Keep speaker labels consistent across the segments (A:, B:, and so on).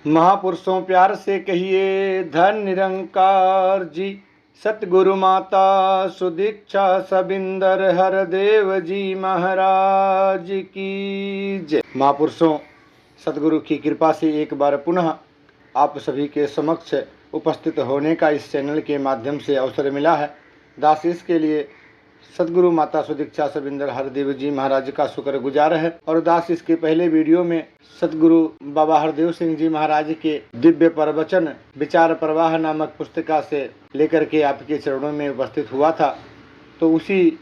A: महापुरुषों प्यार से कहिए धन निरंकार जी। सतगुरु माता सुदीक्षा सबिंदर हरदेव जी महाराज की जय। महापुरुषों, सतगुरु की कृपा से एक बार पुनः आप सभी के समक्ष उपस्थित होने का इस चैनल के माध्यम से अवसर मिला है। दास इसके लिए सतगुरु माता सुदीक्षा सबिंदर हरदेव जी महाराज का शुक्रगुजार है। और दास इसके पहले वीडियो में सतगुरु बाबा हरदेव सिंह जी महाराज के दिव्य प्रवचन विचार प्रवाह नामक पुस्तिका से लेकर के आपके चरणों में उपस्थित हुआ था। तो उसी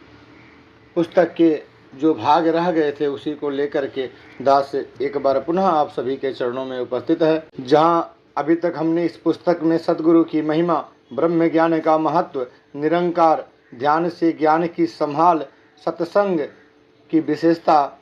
A: पुस्तक के जो भाग रह गए थे उसी को लेकर के दास एक बार पुनः आप सभी के चरणों में उपस्थित है। जहाँ अभी तक हमने इस पुस्तक में सतगुरु की महिमा, ब्रह्म ज्ञान का महत्व, निरंकार, ध्यान से ज्ञान की संभाल, सत्संग की विशेषता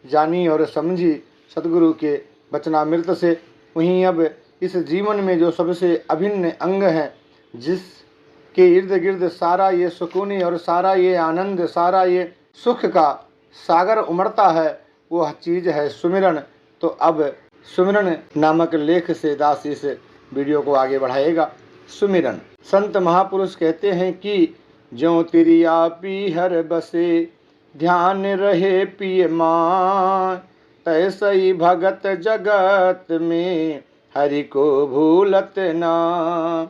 A: जानी और समझी सतगुरु के वचनामृत से। वहीं अब इस जीवन में जो सबसे अभिन्न अंग है, जिसके इर्द गिर्द सारा ये सुकून और सारा ये आनंद, सारा ये सुख का सागर उमड़ता है, वह चीज़ है सुमिरन। तो अब सुमिरन नामक लेख से दास इस वीडियो को आगे बढ़ाएगा। सुमिरन। संत महापुरुष कहते हैं कि ज्यों तिरिया पीहर बसे, ध्यान रहे पिय मान, तैसई भगत जगत में हरि को भूलत ना।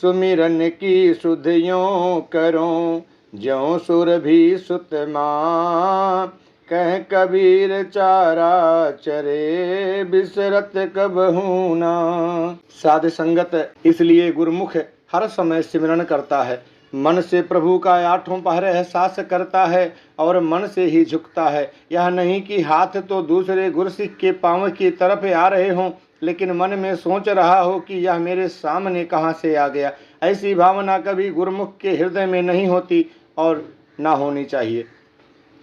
A: सुमिरन की सुध यों करो, ज्यों सुर भी सुत मां, कह कबीर चारा चरे, बिसरत कबहू ना। साध संगत इसलिए गुरुमुख हर समय सिमरन करता है, मन से प्रभु का आठों पहर एहसास करता है और मन से ही झुकता है। यह नहीं कि हाथ तो दूसरे गुरसिख के पांव की तरफ आ रहे हों, लेकिन मन में सोच रहा हो कि यह मेरे सामने कहाँ से आ गया। ऐसी भावना कभी गुरुमुख के हृदय में नहीं होती और ना होनी चाहिए।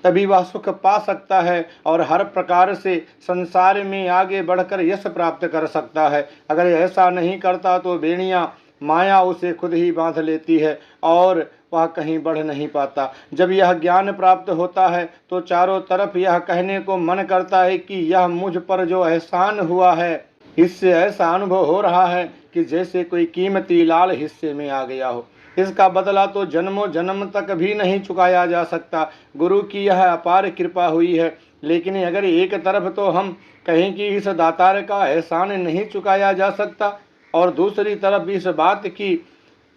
A: तभी वह सुख पा सकता है और हर प्रकार से संसार में आगे बढ़कर यश प्राप्त कर सकता है। अगर ऐसा नहीं करता तो बेड़ियाँ माया उसे खुद ही बांध लेती है और वह कहीं बढ़ नहीं पाता। जब यह ज्ञान प्राप्त होता है तो चारों तरफ यह कहने को मन करता है कि यह मुझ पर जो एहसान हुआ है, इससे ऐसा अनुभव हो रहा है कि जैसे कोई कीमती लाल हिस्से में आ गया हो। इसका बदला तो जन्मों जन्म तक भी नहीं चुकाया जा सकता। गुरु की यह अपार कृपा हुई है। लेकिन अगर एक तरफ तो हम कहें कि इस दातार का एहसान नहीं चुकाया जा सकता, और दूसरी तरफ इस बात की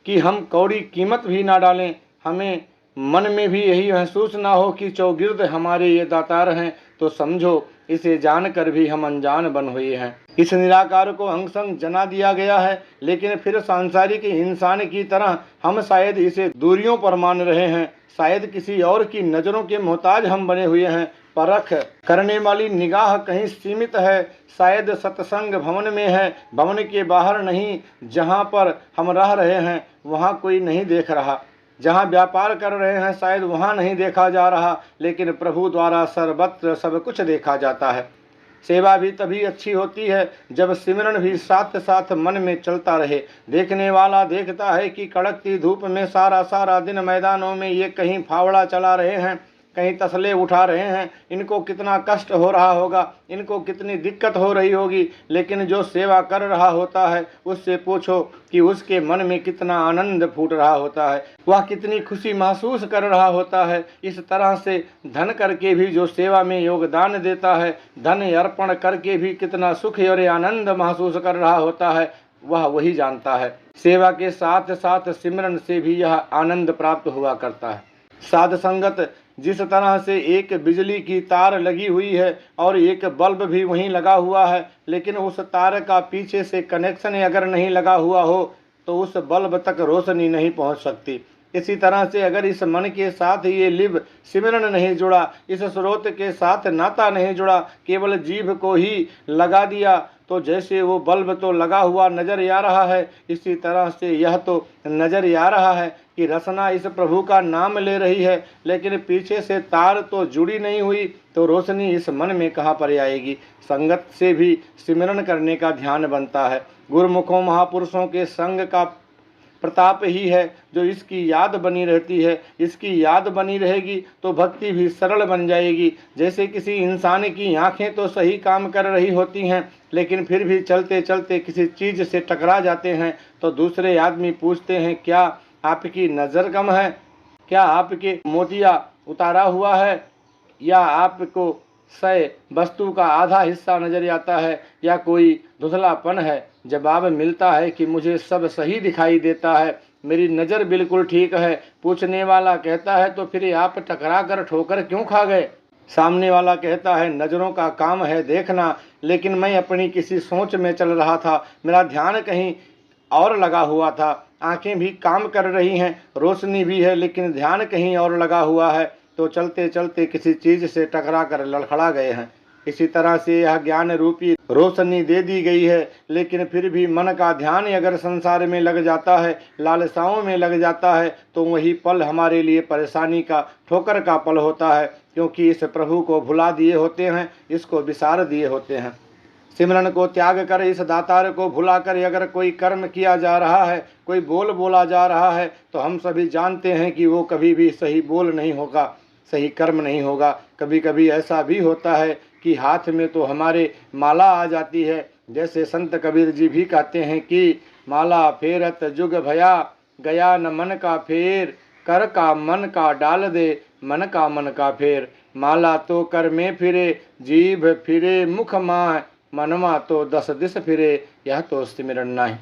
A: कि हम कौड़ी कीमत भी ना डालें, हमें मन में भी यही महसूस ना हो कि चौगिर्द हमारे ये दातार हैं, तो समझो इसे जानकर भी हम अनजान बन हुए हैं। इस निराकार को अंग संग जना दिया गया है, लेकिन फिर सांसारिक इंसान की तरह हम शायद इसे दूरियों पर मान रहे हैं। शायद किसी और की नज़रों के मोहताज हम बने हुए हैं। परख करने वाली निगाह कहीं सीमित है। शायद सत्संग भवन में है, भवन के बाहर नहीं। जहाँ पर हम रह रहे हैं वहाँ कोई नहीं देख रहा, जहाँ व्यापार कर रहे हैं शायद वहाँ नहीं देखा जा रहा, लेकिन प्रभु द्वारा सर्वत्र सब कुछ देखा जाता है। सेवा भी तभी अच्छी होती है जब सिमरन भी साथ साथ मन में चलता रहे। देखने वाला देखता है कि कड़कती धूप में सारा दिन मैदानों में ये कहीं फावड़ा चला रहे हैं, कहीं तसले उठा रहे हैं। इनको कितना कष्ट हो रहा होगा, इनको कितनी दिक्कत हो रही होगी। लेकिन जो सेवा कर रहा होता है उससे पूछो कि उसके मन में कितना आनंद फूट रहा होता है, वह कितनी खुशी महसूस कर रहा होता है। इस तरह से धन करके भी जो सेवा में योगदान देता है, धन अर्पण करके भी कितना सुख और आनंद महसूस कर रहा होता है, वह वही जानता है। सेवा के साथ साथ सिमरन से भी यह आनंद प्राप्त हुआ करता है। साध संगत जिस तरह से एक बिजली की तार लगी हुई है और एक बल्ब भी वहीं लगा हुआ है, लेकिन उस तार का पीछे से कनेक्शन अगर नहीं लगा हुआ हो तो उस बल्ब तक रोशनी नहीं पहुंच सकती। इसी तरह से अगर इस मन के साथ ये लिव सिमरन नहीं जुड़ा, इस स्रोत के साथ नाता नहीं जुड़ा, केवल जीभ को ही लगा दिया, तो जैसे वो बल्ब तो लगा हुआ नजर आ रहा है, इसी तरह से यह तो नजर आ रहा है कि रसना इस प्रभु का नाम ले रही है, लेकिन पीछे से तार तो जुड़ी नहीं हुई, तो रोशनी इस मन में कहाँ पर आएगी। संगत से भी सिमरन करने का ध्यान बनता है। गुरुमुखों महापुरुषों के संग का प्रताप ही है जो इसकी याद बनी रहती है। इसकी याद बनी रहेगी तो भक्ति भी सरल बन जाएगी। जैसे किसी इंसान की आंखें तो सही काम कर रही होती हैं, लेकिन फिर भी चलते चलते किसी चीज़ से टकरा जाते हैं तो दूसरे आदमी पूछते हैं, क्या आपकी नज़र कम है, क्या आपके मोतिया उतारा हुआ है, या आपको सय वस्तु का आधा हिस्सा नजर आता है, या कोई धुंधलापन है। जवाब मिलता है कि मुझे सब सही दिखाई देता है, मेरी नज़र बिल्कुल ठीक है। पूछने वाला कहता है, तो फिर आप टकरा कर ठोकर क्यों खा गए? सामने वाला कहता है, नज़रों का काम है देखना, लेकिन मैं अपनी किसी सोच में चल रहा था, मेरा ध्यान कहीं और लगा हुआ था। आंखें भी काम कर रही हैं, रोशनी भी है, लेकिन ध्यान कहीं और लगा हुआ है, तो चलते चलते किसी चीज़ से टकरा कर लड़खड़ा गए हैं। इसी तरह से यह ज्ञान रूपी रोशनी दे दी गई है, लेकिन फिर भी मन का ध्यान अगर संसार में लग जाता है, लालसाओं में लग जाता है, तो वही पल हमारे लिए परेशानी का, ठोकर का पल होता है, क्योंकि इस प्रभु को भुला दिए होते हैं, इसको विसार दिए होते हैं। सिमरन को त्याग कर, इस दातार को भुलाकर अगर कोई कर्म किया जा रहा है, कोई बोल बोला जा रहा है, तो हम सभी जानते हैं कि वो कभी भी सही बोल नहीं होगा, सही कर्म नहीं होगा। कभी कभी ऐसा भी होता है कि हाथ में तो हमारे माला आ जाती है। जैसे संत कबीर जी भी कहते हैं कि माला फेरत जुग भया, गया न मन का फेर, कर का मन का डाल दे, मन का मन का फेर। माला तो कर में फिरे, जीभ फिरे मुख माह, मनवा तो 10 दिस फिरे, यह तो सिमरन नहीं।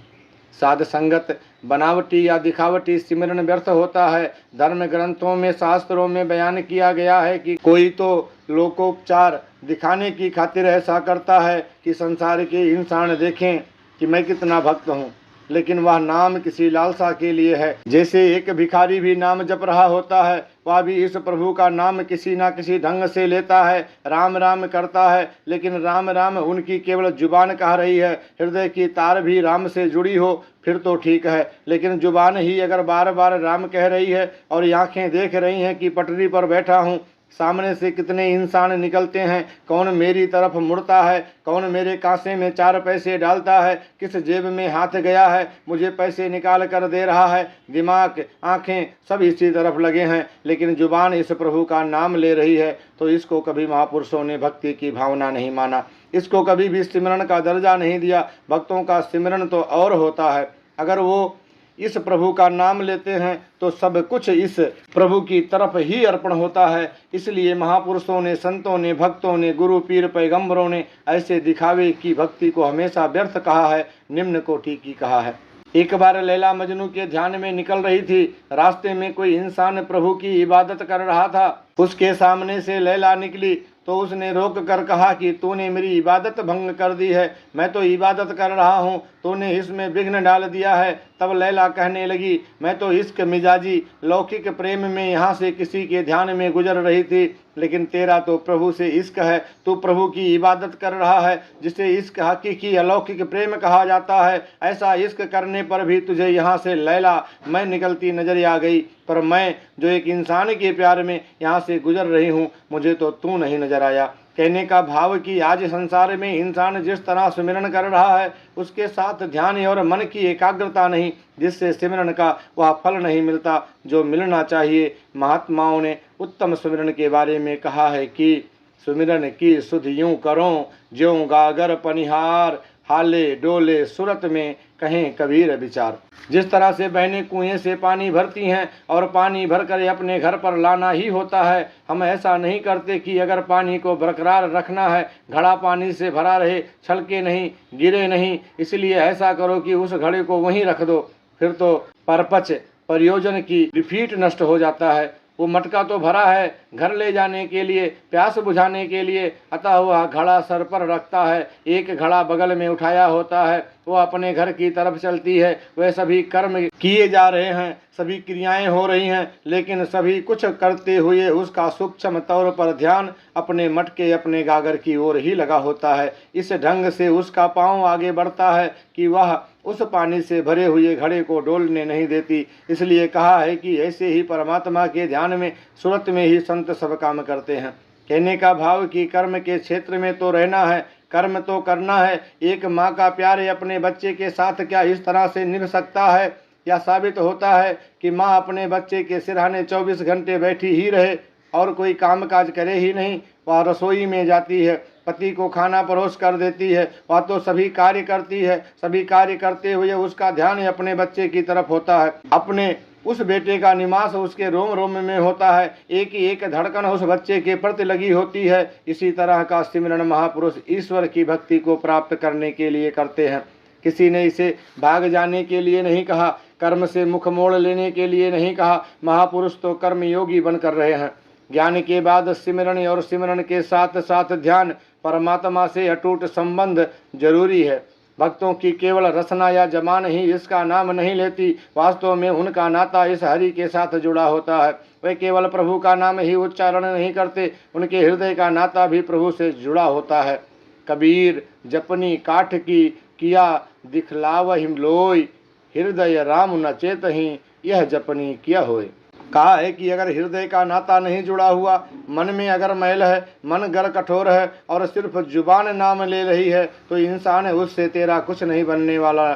A: साध संगत बनावटी या दिखावटी सिमरन व्यर्थ होता है। धर्म ग्रंथों में, शास्त्रों में बयान किया गया है कि कोई तो लोकोपचार दिखाने की खातिर ऐसा करता है कि संसार के इंसान देखें कि मैं कितना भक्त हूँ, लेकिन वह नाम किसी लालसा के लिए है। जैसे एक भिखारी भी नाम जप रहा होता है, वह भी इस प्रभु का नाम किसी ना किसी ढंग से लेता है, राम राम करता है, लेकिन राम राम उनकी केवल जुबान कह रही है। हृदय की तार भी राम से जुड़ी हो फिर तो ठीक है, लेकिन जुबान ही अगर बार बार राम कह रही है और आंखें देख रही हैं कि पटरी पर बैठा हूँ, सामने से कितने इंसान निकलते हैं, कौन मेरी तरफ मुड़ता है, कौन मेरे कांसे में 4 पैसे डालता है, किस जेब में हाथ गया है, मुझे पैसे निकाल कर दे रहा है। दिमाग, आंखें सब इसी तरफ लगे हैं, लेकिन जुबान इस प्रभु का नाम ले रही है। तो इसको कभी महापुरुषों ने भक्ति की भावना नहीं माना, इसको कभी भी सिमरन का दर्जा नहीं दिया। भक्तों का सिमरन तो और होता है, अगर वो इस प्रभु का नाम लेते हैं तो सब कुछ इस प्रभु की तरफ ही अर्पण होता है। इसलिए महापुरुषों ने, संतों ने, भक्तों ने, गुरु पीर पैगंबरों ने ऐसे दिखावे की भक्ति को हमेशा व्यर्थ कहा है, निम्न कोटि की कहा है। एक बार लैला मजनू के ध्यान में निकल रही थी, रास्ते में कोई इंसान प्रभु की इबादत कर रहा था, उसके सामने से लैला निकली तो उसने रोक कर कहा कि तूने मेरी इबादत भंग कर दी है, मैं तो इबादत कर रहा हूँ, तूने इसमें विघ्न डाल दिया है। तब लैला कहने लगी, मैं तो इश्क मिजाजी लौकिक प्रेम में यहाँ से किसी के ध्यान में गुजर रही थी, लेकिन तेरा तो प्रभु से इश्क है, तू प्रभु की इबादत कर रहा है, जिसे इश्क हकीकी अलौकिक प्रेम कहा जाता है। ऐसा इश्क करने पर भी तुझे यहाँ से लैला मैं निकलती नजर आ गई, पर मैं जो एक इंसान के प्यार में यहाँ से गुजर रही हूँ, मुझे तो तू नहीं नजर आया। कहने का भाव कि आज संसार में इंसान जिस तरह सिमरन कर रहा है, उसके साथ ध्यान और मन की एकाग्रता नहीं, जिससे सिमरन का वह फल नहीं मिलता जो मिलना चाहिए। महात्माओं ने उत्तम सिमरन के बारे में कहा है कि सुमिरन की सुध यूं करो, ज्यों गागर पनिहार, हाले डोले सूरत में कहें कबीर विचार। जिस तरह से बहनें कुएं से पानी भरती हैं और पानी भरकर अपने घर पर लाना ही होता है, हम ऐसा नहीं करते कि अगर पानी को बरकरार रखना है, घड़ा पानी से भरा रहे, छलके नहीं, गिरे नहीं। इसलिए ऐसा करो कि उस घड़े को वहीं रख दो, फिर तो परपच प्रयोजन की रिफीट नष्ट हो जाता है। वो मटका तो भरा है घर ले जाने के लिए, प्यास बुझाने के लिए, अतः वह घड़ा सर पर रखता है, एक घड़ा बगल में उठाया होता है, वो अपने घर की तरफ चलती है। वह सभी कर्म किए जा रहे हैं, सभी क्रियाएं हो रही हैं, लेकिन सभी कुछ करते हुए उसका सूक्ष्म तौर पर ध्यान अपने मटके, अपने गागर की ओर ही लगा होता है। इस ढंग से उसका पांव आगे बढ़ता है कि वह उस पानी से भरे हुए घड़े को डोलने नहीं देती। इसलिए कहा है कि ऐसे ही परमात्मा के ध्यान में, सूरत में ही संत सब काम करते हैं। कहने का भाव कि कर्म के क्षेत्र में तो रहना है, कर्म तो करना है। एक माँ का प्यार अपने बच्चे के साथ क्या इस तरह से निभ सकता है या साबित होता है कि माँ अपने बच्चे के सिरहाने 24 घंटे बैठी ही रहे और कोई काम काज करे ही नहीं। वह रसोई में जाती है, पति को खाना परोस कर देती है, वह तो सभी कार्य करती है। सभी कार्य करते हुए उसका ध्यान अपने बच्चे की तरफ होता है। अपने उस बेटे का निवास उसके रोम रोम में होता है। एक एक धड़कन उस बच्चे के प्रति लगी होती है। इसी तरह का सिमरन महापुरुष ईश्वर की भक्ति को प्राप्त करने के लिए करते हैं। किसी ने इसे भाग जाने के लिए नहीं कहा, कर्म से मुख मोड़ लेने के लिए नहीं कहा। महापुरुष तो कर्म योगी बनकर रहे हैं। ज्ञान के बाद सिमरन और सिमरन के साथ साथ ध्यान, परमात्मा से अटूट संबंध जरूरी है। भक्तों की केवल रसना या जबान ही इसका नाम नहीं लेती, वास्तव में उनका नाता इस हरि के साथ जुड़ा होता है। वे केवल प्रभु का नाम ही उच्चारण नहीं करते, उनके हृदय का नाता भी प्रभु से जुड़ा होता है। कबीर जपनी काठ की किया दिखलावहि लोय, हृदय राम न चेतहि यह जपनी किया होय। कहा है कि अगर हृदय का नाता नहीं जुड़ा हुआ, मन में अगर मैल है, मन गर कठोर है और सिर्फ जुबान नाम ले रही है, तो इंसान है उससे तेरा कुछ नहीं बनने वाला।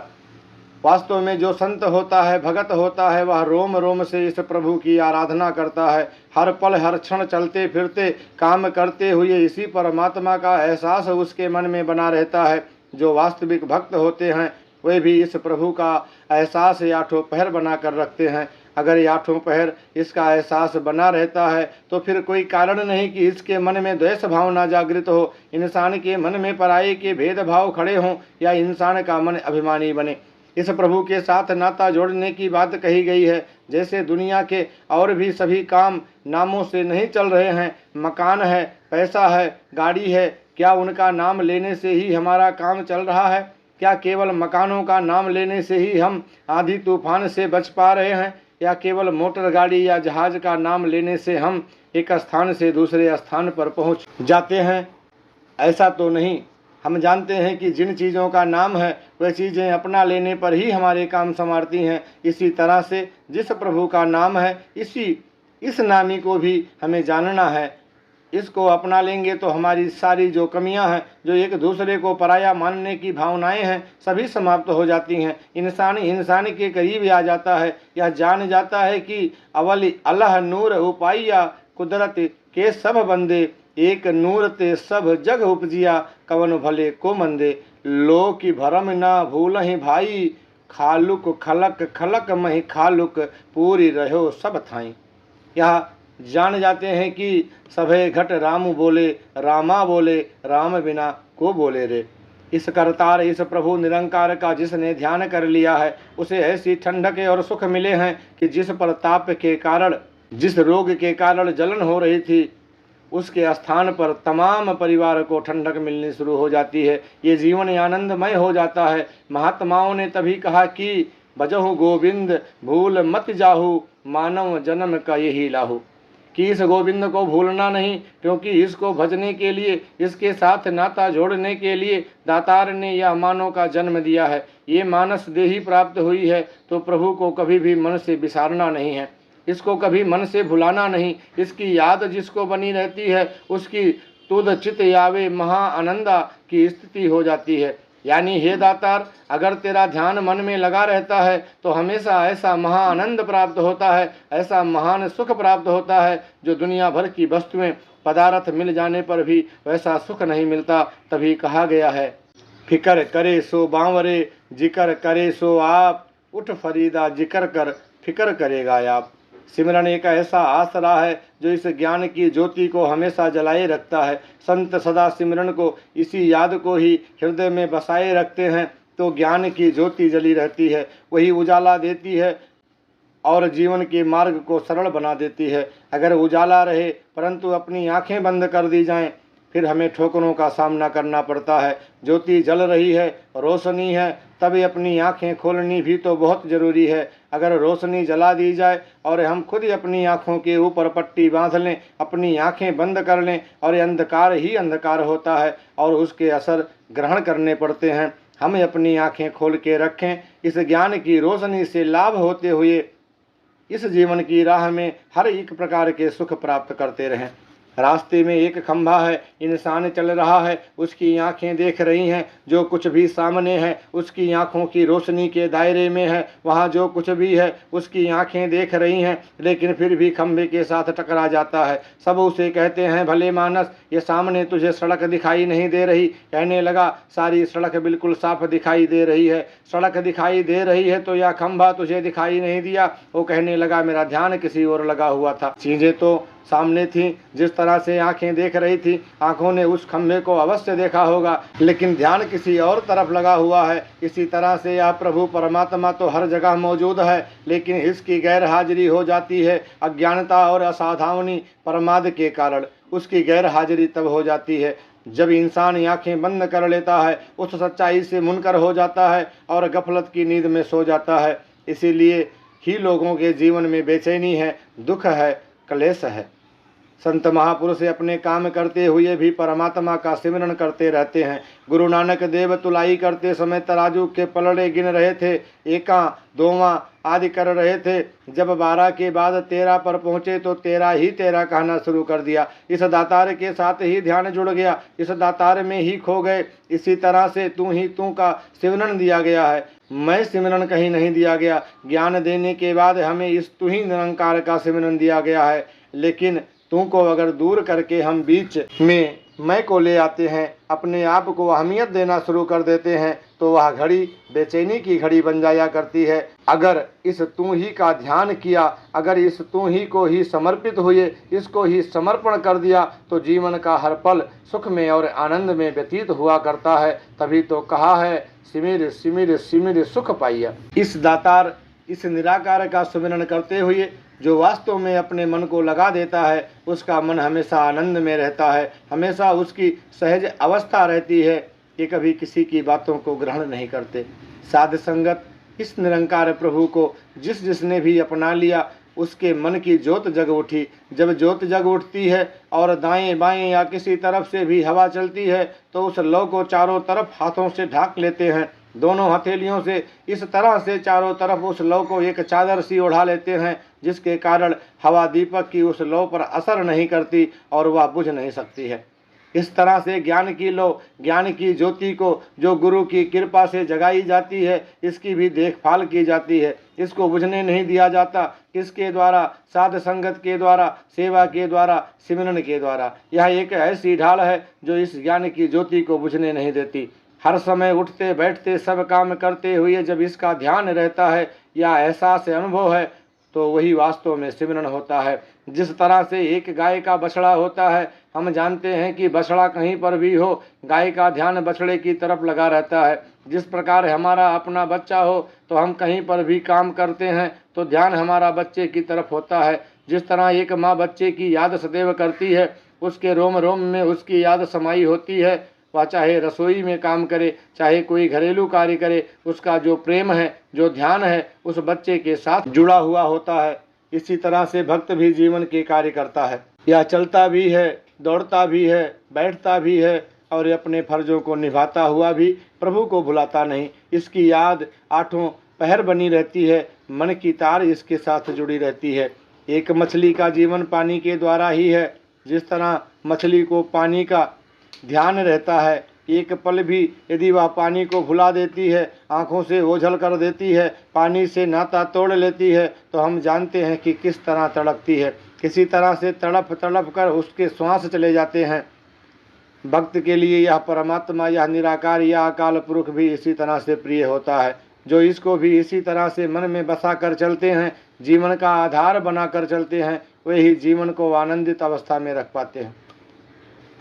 A: वास्तव में जो संत होता है, भगत होता है, वह रोम रोम से इस प्रभु की आराधना करता है। हर पल हर क्षण चलते फिरते काम करते हुए इसी परमात्मा का एहसास उसके मन में बना रहता है। जो वास्तविक भक्त होते हैं वे भी इस प्रभु का एहसास आठों पहर बना कर रखते हैं। अगर आठों पहर इसका एहसास बना रहता है तो फिर कोई कारण नहीं कि इसके मन में द्वेष भावना जागृत हो, इंसान के मन में पराये के भेदभाव खड़े हों या इंसान का मन अभिमानी बने। इस प्रभु के साथ नाता जोड़ने की बात कही गई है। जैसे दुनिया के और भी सभी काम नामों से नहीं चल रहे हैं, मकान है, पैसा है, गाड़ी है, क्या उनका नाम लेने से ही हमारा काम चल रहा है? क्या केवल मकानों का नाम लेने से ही हम आंधी तूफान से बच पा रहे हैं, या केवल मोटर गाड़ी या जहाज का नाम लेने से हम एक स्थान से दूसरे स्थान पर पहुंच जाते हैं? ऐसा तो नहीं। हम जानते हैं कि जिन चीज़ों का नाम है वह चीज़ें अपना लेने पर ही हमारे काम संवारती हैं। इसी तरह से जिस प्रभु का नाम है इस नामी को भी हमें जानना है। इसको अपना लेंगे तो हमारी सारी जो कमियां हैं, जो एक दूसरे को पराया मानने की भावनाएं हैं, सभी समाप्त हो जाती हैं। इंसान के करीब आ जाता है। यह जान जाता है कि अवली अल्लाह नूर उपाइया, कुदरत के सब बंदे, एक नूर ते सब जग उपजिया, कवन भले को मंदे, लो की भरम ना भूल ही भाई, खालुक खलक खलक मही खालुक, पूरी रहो सब थाई। यह जान जाते हैं कि सभे घट राम बोले, रामा बोले, राम बिना को बोले रे। इस करतार, इस प्रभु निरंकार का जिसने ध्यान कर लिया है, उसे ऐसी ठंडक और सुख मिले हैं कि जिस पर ताप के कारण, जिस रोग के कारण जलन हो रही थी, उसके स्थान पर तमाम परिवार को ठंडक मिलनी शुरू हो जाती है। ये जीवन आनंदमय हो जाता है। महात्माओं ने तभी कहा कि भजहु गोविंद भूल मत जाहू, मानव जन्म का यही लाहू। कि इस गोविंद को भूलना नहीं, क्योंकि इसको भजने के लिए, इसके साथ नाता जोड़ने के लिए दातार ने यह मानव का जन्म दिया है। ये मानस देही प्राप्त हुई है तो प्रभु को कभी भी मन से बिसारना नहीं है, इसको कभी मन से भुलाना नहीं। इसकी याद जिसको बनी रहती है उसकी तुद चित यावे महा आनंदा की स्थिति हो जाती है। यानी हे दातार, अगर तेरा ध्यान मन में लगा रहता है तो हमेशा ऐसा महा आनंद प्राप्त होता है, ऐसा महान सुख प्राप्त होता है जो दुनिया भर की वस्तुएं पदार्थ मिल जाने पर भी वैसा सुख नहीं मिलता। तभी कहा गया है, फिकर करे सो बांवरे, जिक्र करे सो आप, उठ फरीदा जिक्र कर, फिकर करेगा आप। सिमरन एक ऐसा आसरा है जो इस ज्ञान की ज्योति को हमेशा जलाए रखता है। संत सदा सिमरन को, इसी याद को ही हृदय में बसाए रखते हैं तो ज्ञान की ज्योति जली रहती है। वही उजाला देती है और जीवन के मार्ग को सरल बना देती है। अगर उजाला रहे परंतु अपनी आंखें बंद कर दी जाएं, फिर हमें ठोकरों का सामना करना पड़ता है। ज्योति जल रही है, रोशनी है, तभी अपनी आंखें खोलनी भी तो बहुत जरूरी है। अगर रोशनी जला दी जाए और हम खुद ही अपनी आंखों के ऊपर पट्टी बांध लें, अपनी आंखें बंद कर लें, और ये अंधकार ही अंधकार होता है और उसके असर ग्रहण करने पड़ते हैं। हम अपनी आंखें खोल के रखें, इस ज्ञान की रोशनी से लाभ होते हुए इस जीवन की राह में हर एक प्रकार के सुख प्राप्त करते रहें। रास्ते में एक खंभा है, इंसान चल रहा है, उसकी आंखें देख रही हैं, जो कुछ भी सामने है उसकी आंखों की रोशनी के दायरे में है, वहाँ जो कुछ भी है उसकी आंखें देख रही हैं, लेकिन फिर भी खंभे के साथ टकरा जाता है। सब उसे कहते हैं, भले मानस, ये सामने तुझे सड़क दिखाई नहीं दे रही? कहने लगा, सारी सड़क बिल्कुल साफ दिखाई दे रही है। सड़क दिखाई दे रही है तो यह खंभा तुझे दिखाई नहीं दिया? वो कहने लगा, मेरा ध्यान किसी और लगा हुआ था। चीजें तो सामने थी, जिस तरह से आंखें देख रही थी, आंखों ने उस खंभे को अवश्य देखा होगा, लेकिन ध्यान किसी और तरफ लगा हुआ है। इसी तरह से यह प्रभु परमात्मा तो हर जगह मौजूद है, लेकिन इसकी गैर हाजिरी हो जाती है अज्ञानता और असावधानी प्रमाद के कारण। उसकी गैर हाजिरी तब हो जाती है जब इंसान आंखें बंद कर लेता है, उस सच्चाई से मुनकर हो जाता है और गफलत की नींद में सो जाता है। इसीलिए ही लोगों के जीवन में बेचैनी है, दुख है, क्लेश है। संत महापुरुष अपने काम करते हुए भी परमात्मा का सिमरन करते रहते हैं। गुरु नानक देव तुलाई करते समय तराजू के पलड़े गिन रहे थे, एका दोवा आदि कर रहे थे। जब 12 के बाद 13 पर पहुंचे तो 13 ही 13 कहना शुरू कर दिया। इस दातार के साथ ही ध्यान जुड़ गया, इस दातार में ही खो गए। इसी तरह से तू ही तू का सिमरन दिया गया है, मैं सिमरन कहीं नहीं दिया गया। ज्ञान देने के बाद हमें इस तू ही निरंकार का सिमरन दिया गया है, लेकिन तू को अगर दूर करके हम बीच में मैं को ले आते हैं, अपने आप को अहमियत देना शुरू कर देते हैं, तो वह घड़ी बेचैनी की घड़ी बन जाया करती है। अगर इस तू ही का ध्यान किया, अगर इस तू ही को ही समर्पित हुए, इसको ही समर्पण कर दिया, तो जीवन का हर पल सुख में और आनंद में व्यतीत हुआ करता है। तभी तो कहा है, सिमिर सिमिर सिमिर सुख पाइया। इस दातार, इस निराकार का सुमिरन करते हुए जो वास्तव में अपने मन को लगा देता है, उसका मन हमेशा आनंद में रहता है, हमेशा उसकी सहज अवस्था रहती है। ये कभी किसी की बातों को ग्रहण नहीं करते। साध संगत इस निरंकार प्रभु को जिसने भी अपना लिया, उसके मन की ज्योत जग उठी। जब ज्योत जग उठती है और दाएं बाएं या किसी तरफ से भी हवा चलती है, तो उस लौ को चारों तरफ हाथों से ढाक लेते हैं। दोनों हथेलियों से इस तरह से चारों तरफ उस लौ को एक चादर सी ओढ़ा लेते हैं, जिसके कारण हवा दीपक की उस लौ पर असर नहीं करती और वह बुझ नहीं सकती है। इस तरह से ज्ञान की लौ, ज्ञान की ज्योति को जो गुरु की कृपा से जगाई जाती है, इसकी भी देखभाल की जाती है। इसको बुझने नहीं दिया जाता। किसके द्वारा? साध संगत के द्वारा, सेवा के द्वारा, सिमरन के द्वारा। यह एक ऐसी ढाल है जो इस ज्ञान की ज्योति को बुझने नहीं देती। हर समय उठते बैठते सब काम करते हुए जब इसका ध्यान रहता है या एहसास अनुभव है, तो वही वास्तव में सिमरन होता है। जिस तरह से एक गाय का बछड़ा होता है, हम जानते हैं कि बछड़ा कहीं पर भी हो, गाय का ध्यान बछड़े की तरफ लगा रहता है। जिस प्रकार हमारा अपना बच्चा हो तो हम कहीं पर भी काम करते हैं तो ध्यान हमारा बच्चे की तरफ होता है। जिस तरह एक माँ बच्चे की याद सदैव करती है, उसके रोम रोम में उसकी याद समाई होती है। वह चाहे रसोई में काम करे, चाहे कोई घरेलू कार्य करे, उसका जो प्रेम है, जो ध्यान है, उस बच्चे के साथ जुड़ा हुआ होता है। इसी तरह से भक्त भी जीवन के कार्य करता है। यह चलता भी है, दौड़ता भी है, बैठता भी है और अपने फर्जों को निभाता हुआ भी प्रभु को भुलाता नहीं। इसकी याद आठों पहर बनी रहती है, मन की तार इसके साथ जुड़ी रहती है। एक मछली का जीवन पानी के द्वारा ही है। जिस तरह मछली को पानी का ध्यान रहता है, एक पल भी यदि वह पानी को भुला देती है, आंखों से ओझल कर देती है, पानी से नाता तोड़ लेती है, तो हम जानते हैं कि किस तरह तड़पती है। किसी तरह से तड़प तड़प कर उसके श्वास चले जाते हैं। भक्त के लिए यह परमात्मा, यह निराकार, यह अकाल पुरुष भी इसी तरह से प्रिय होता है। जो इसको भी इसी तरह से मन में बसा कर चलते हैं, जीवन का आधार बना कर चलते हैं, वही जीवन को आनंदित अवस्था में रख पाते हैं।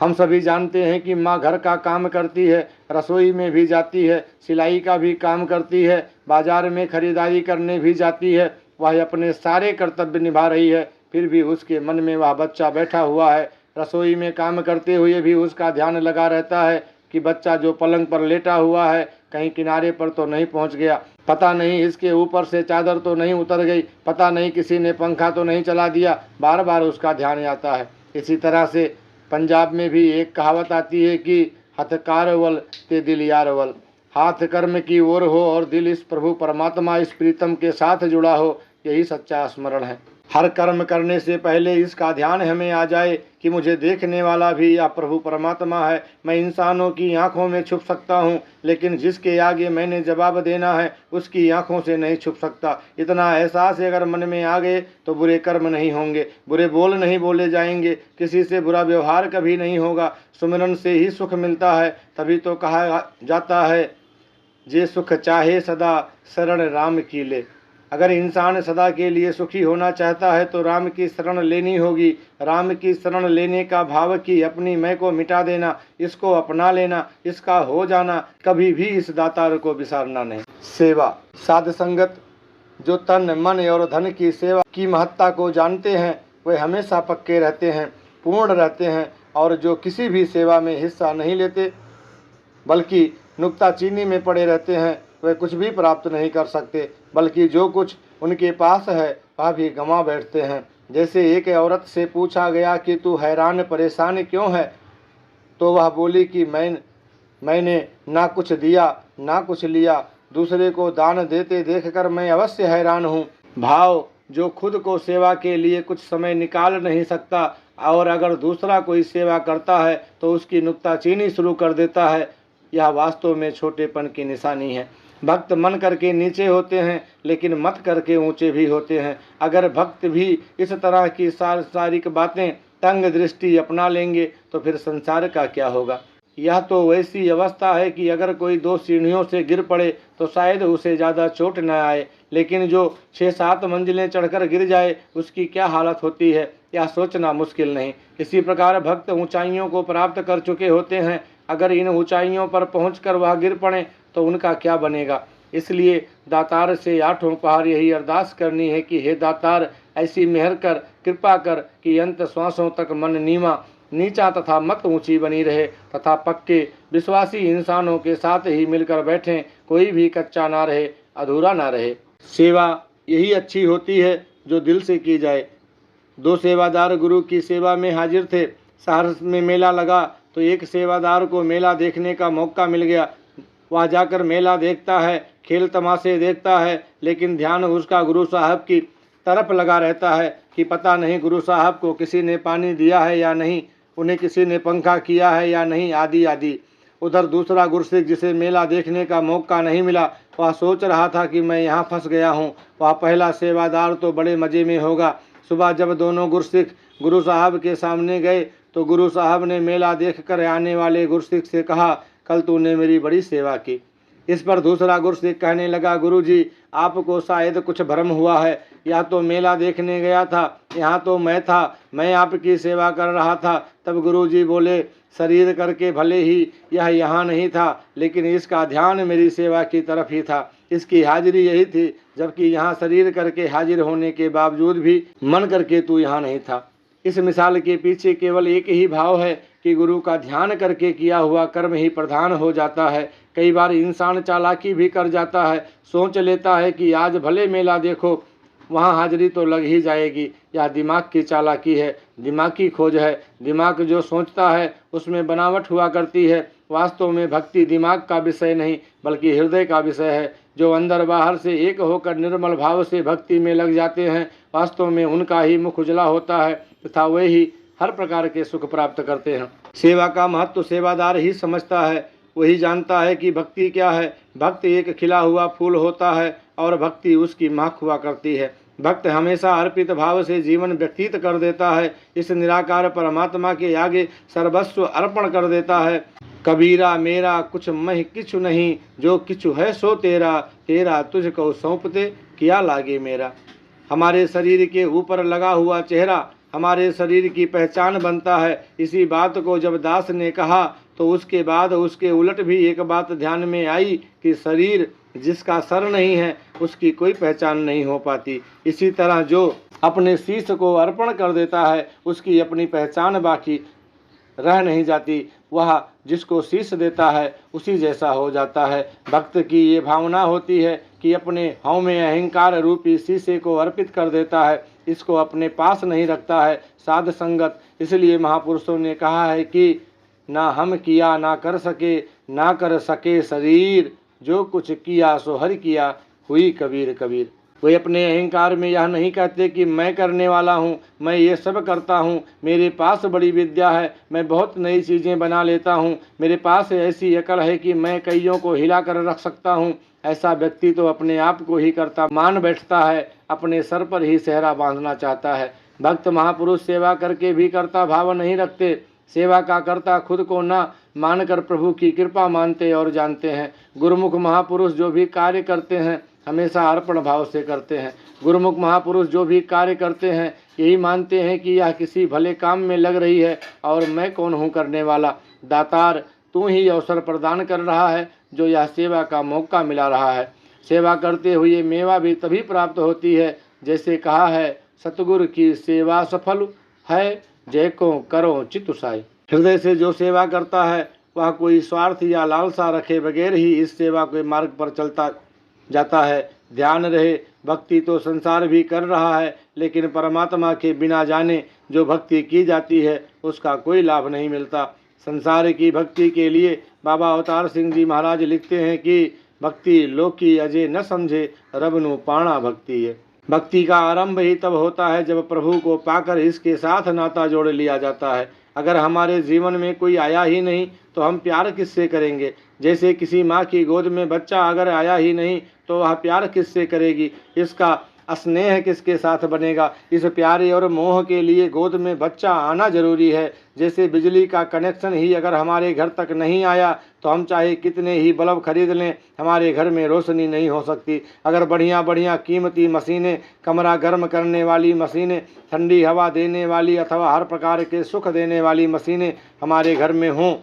A: हम सभी जानते हैं कि माँ घर का काम करती है, रसोई में भी जाती है, सिलाई का भी काम करती है, बाजार में खरीदारी करने भी जाती है। वह अपने सारे कर्तव्य निभा रही है, फिर भी उसके मन में वह बच्चा बैठा हुआ है। रसोई में काम करते हुए भी उसका ध्यान लगा रहता है कि बच्चा जो पलंग पर लेटा हुआ है कहीं किनारे पर तो नहीं पहुंच गया, पता नहीं इसके ऊपर से चादर तो नहीं उतर गई, पता नहीं किसी ने पंखा तो नहीं चला दिया। बार बार उसका ध्यान आता है। इसी तरह से पंजाब में भी एक कहावत आती है कि हथकारवल ते दिल यारवल। हाथ कर्म की ओर हो और दिल इस प्रभु परमात्मा, इस प्रीतम के साथ जुड़ा हो, यही सच्चा स्मरण है। हर कर्म करने से पहले इसका ध्यान हमें आ जाए कि मुझे देखने वाला भी या प्रभु परमात्मा है। मैं इंसानों की आंखों में छुप सकता हूँ, लेकिन जिसके आगे मैंने जवाब देना है उसकी आंखों से नहीं छुप सकता। इतना एहसास अगर मन में आ गए तो बुरे कर्म नहीं होंगे, बुरे बोल नहीं बोले जाएंगे, किसी से बुरा व्यवहार कभी नहीं होगा। सुमिरन से ही सुख मिलता है। तभी तो कहा जाता है, जे सुख चाहे सदा शरण राम की ले। अगर इंसान सदा के लिए सुखी होना चाहता है तो राम की शरण लेनी होगी। राम की शरण लेने का भाव कि अपनी मैं को मिटा देना, इसको अपना लेना, इसका हो जाना, कभी भी इस दातार को बिसारना नहीं। सेवा साध संगत जो तन मन और धन की सेवा की महत्ता को जानते हैं वे हमेशा पक्के रहते हैं, पूर्ण रहते हैं, और जो किसी भी सेवा में हिस्सा नहीं लेते बल्कि नुक्ताचीनी में पड़े रहते हैं वे कुछ भी प्राप्त नहीं कर सकते, बल्कि जो कुछ उनके पास है वह भी गंवा बैठते हैं। जैसे एक औरत से पूछा गया कि तू हैरान परेशान क्यों है, तो वह बोली कि मैंने ना कुछ दिया ना कुछ लिया, दूसरे को दान देते देखकर मैं अवश्य हैरान हूँ। भाव जो खुद को सेवा के लिए कुछ समय निकाल नहीं सकता और अगर दूसरा कोई सेवा करता है तो उसकी नुक्ताचीनी शुरू कर देता है, यह वास्तव में छोटेपन की निशानी है। भक्त मन करके नीचे होते हैं लेकिन मत करके ऊंचे भी होते हैं। अगर भक्त भी इस तरह की सांसारिक बातें तंग दृष्टि अपना लेंगे तो फिर संसार का क्या होगा। यह तो वैसी अवस्था है कि अगर कोई 2 सीढ़ियों से गिर पड़े तो शायद उसे ज़्यादा चोट न आए, लेकिन जो 6-7 मंजिलें चढ़कर गिर जाए उसकी क्या हालत होती है यह सोचना मुश्किल नहीं। इसी प्रकार भक्त ऊंचाइयों को प्राप्त कर चुके होते हैं। अगर इन ऊंचाइयों पर पहुंचकर वह गिर पड़े तो उनका क्या बनेगा। इसलिए दातार से 8 पहर यही अरदास करनी है कि हे दातार, ऐसी मेहर कर, कृपा कर कि अंत श्वासों तक मन नीचा तथा मत ऊंची बनी रहे तथा पक्के विश्वासी इंसानों के साथ ही मिलकर बैठें, कोई भी कच्चा ना रहे, अधूरा ना रहे। सेवा यही अच्छी होती है जो दिल से की जाए। 2 सेवादार गुरु की सेवा में हाजिर थे। शहर में मेला लगा तो एक सेवादार को मेला देखने का मौका मिल गया। वह जाकर मेला देखता है, खेल तमाशे देखता है, लेकिन ध्यान उसका गुरु साहब की तरफ लगा रहता है कि पता नहीं गुरु साहब को किसी ने पानी दिया है या नहीं, उन्हें किसी ने पंखा किया है या नहीं, आदि आदि। उधर दूसरा गुरसिख जिसे मेला देखने का मौका नहीं मिला, वह सोच रहा था कि मैं यहाँ फंस गया हूँ। वह पहला सेवादार तो बड़े मज़े में होगा। सुबह जब दोनों गुरसिख गुरु साहब के सामने गए तो गुरु साहब ने मेला देखकर आने वाले गुरसिख से कहा, कल तूने मेरी बड़ी सेवा की। इस पर दूसरा गुरसिख कहने लगा, गुरुजी आपको शायद कुछ भ्रम हुआ है, या तो मेला देखने गया था, यहाँ तो मैं था, मैं आपकी सेवा कर रहा था। तब गुरुजी बोले, शरीर करके भले ही यह यहाँ नहीं था, लेकिन इसका ध्यान मेरी सेवा की तरफ ही था, इसकी हाजिरी यही थी, जबकि यहाँ शरीर करके हाजिर होने के बावजूद भी मन करके तू यहाँ नहीं था। इस मिसाल के पीछे केवल एक ही भाव है कि गुरु का ध्यान करके किया हुआ कर्म ही प्रधान हो जाता है। कई बार इंसान चालाकी भी कर जाता है, सोच लेता है कि आज भले मेला देखो, वहाँ हाजिरी तो लग ही जाएगी। यह दिमाग की चालाकी है, दिमाग की खोज है। दिमाग जो सोचता है उसमें बनावट हुआ करती है। वास्तव में भक्ति दिमाग का विषय नहीं बल्कि हृदय का विषय है। जो अंदर बाहर से एक होकर निर्मल भाव से भक्ति में लग जाते हैं, वास्तव में उनका ही मुख उजला होता है तथा वे ही हर प्रकार के सुख प्राप्त करते हैं। सेवा का महत्व सेवादार ही समझता है, वही जानता है कि भक्ति क्या है। भक्त एक खिला हुआ फूल होता है और भक्ति उसकी महक हुआ करती है। भक्त हमेशा अर्पित भाव से जीवन व्यतीत कर देता है, इस निराकार परमात्मा के आगे सर्वस्व अर्पण कर देता है। कबीरा मेरा कुछ मह किछु नहीं, जो किछु है सो तेरा, तेरा तुझको सौंपते किया लागे मेरा। हमारे शरीर के ऊपर लगा हुआ चेहरा हमारे शरीर की पहचान बनता है। इसी बात को जब दास ने कहा तो उसके बाद उसके उलट भी एक बात ध्यान में आई कि शरीर जिसका सर नहीं है उसकी कोई पहचान नहीं हो पाती। इसी तरह जो अपने शीश को अर्पण कर देता है उसकी अपनी पहचान बाकी रह नहीं जाती। वह जिसको शीश देता है उसी जैसा हो जाता है। भक्त की ये भावना होती है कि अपने हव में अहंकार रूपी शीशे को अर्पित कर देता है, इसको अपने पास नहीं रखता है। साध संगत इसलिए महापुरुषों ने कहा है कि ना हम किया ना कर सके, ना कर सके शरीर, जो कुछ किया सो हरि किया, हुई कबीर कबीर। वे अपने अहंकार में यह नहीं कहते कि मैं करने वाला हूँ, मैं ये सब करता हूँ, मेरे पास बड़ी विद्या है, मैं बहुत नई चीज़ें बना लेता हूँ, मेरे पास ऐसी अकल है कि मैं कईयों को हिला कर रख सकता हूँ। ऐसा व्यक्ति तो अपने आप को ही करता मान बैठता है, अपने सर पर ही सेहरा बांधना चाहता है। भक्त महापुरुष सेवा करके भी कर्ता भाव नहीं रखते, सेवा का कर्ता खुद को न मानकर प्रभु की कृपा मानते और जानते हैं। गुरुमुख महापुरुष जो भी कार्य करते हैं हमेशा अर्पण भाव से करते हैं। गुरुमुख महापुरुष जो भी कार्य करते हैं यही मानते हैं कि यह किसी भले काम में लग रही है और मैं कौन हूँ करने वाला। दातार तू ही अवसर प्रदान कर रहा है जो यह सेवा का मौका मिला रहा है। सेवा करते हुए मेवा भी तभी प्राप्त होती है जैसे कहा है, सतगुरु की सेवा सफल है, जय को करो चितुसाई। हृदय से जो सेवा करता है वह कोई स्वार्थ या लालसा रखे बगैर ही इस सेवा के मार्ग पर चलता जाता है। ध्यान रहे, भक्ति तो संसार भी कर रहा है, लेकिन परमात्मा के बिना जाने जो भक्ति की जाती है उसका कोई लाभ नहीं मिलता। संसार की भक्ति के लिए बाबा अवतार सिंह जी महाराज लिखते हैं कि भक्ति लोकी अजय न समझे, रबनु पाणा भक्ति है। भक्ति का आरंभ ही तब होता है जब प्रभु को पाकर इसके साथ नाता जोड़ लिया जाता है। अगर हमारे जीवन में कोई आया ही नहीं तो हम प्यार किससे करेंगे। जैसे किसी माँ की गोद में बच्चा अगर आया ही नहीं तो वह प्यार किससे करेगी, इसका स्नेह किसके साथ बनेगा। इस प्यारे और मोह के लिए गोद में बच्चा आना जरूरी है। जैसे बिजली का कनेक्शन ही अगर हमारे घर तक नहीं आया तो हम चाहे कितने ही बल्ब खरीद लें, हमारे घर में रोशनी नहीं हो सकती। अगर बढ़िया बढ़िया कीमती मशीनें, कमरा गर्म करने वाली मशीनें, ठंडी हवा देने वाली अथवा हर प्रकार के सुख देने वाली मशीनें हमारे घर में हों,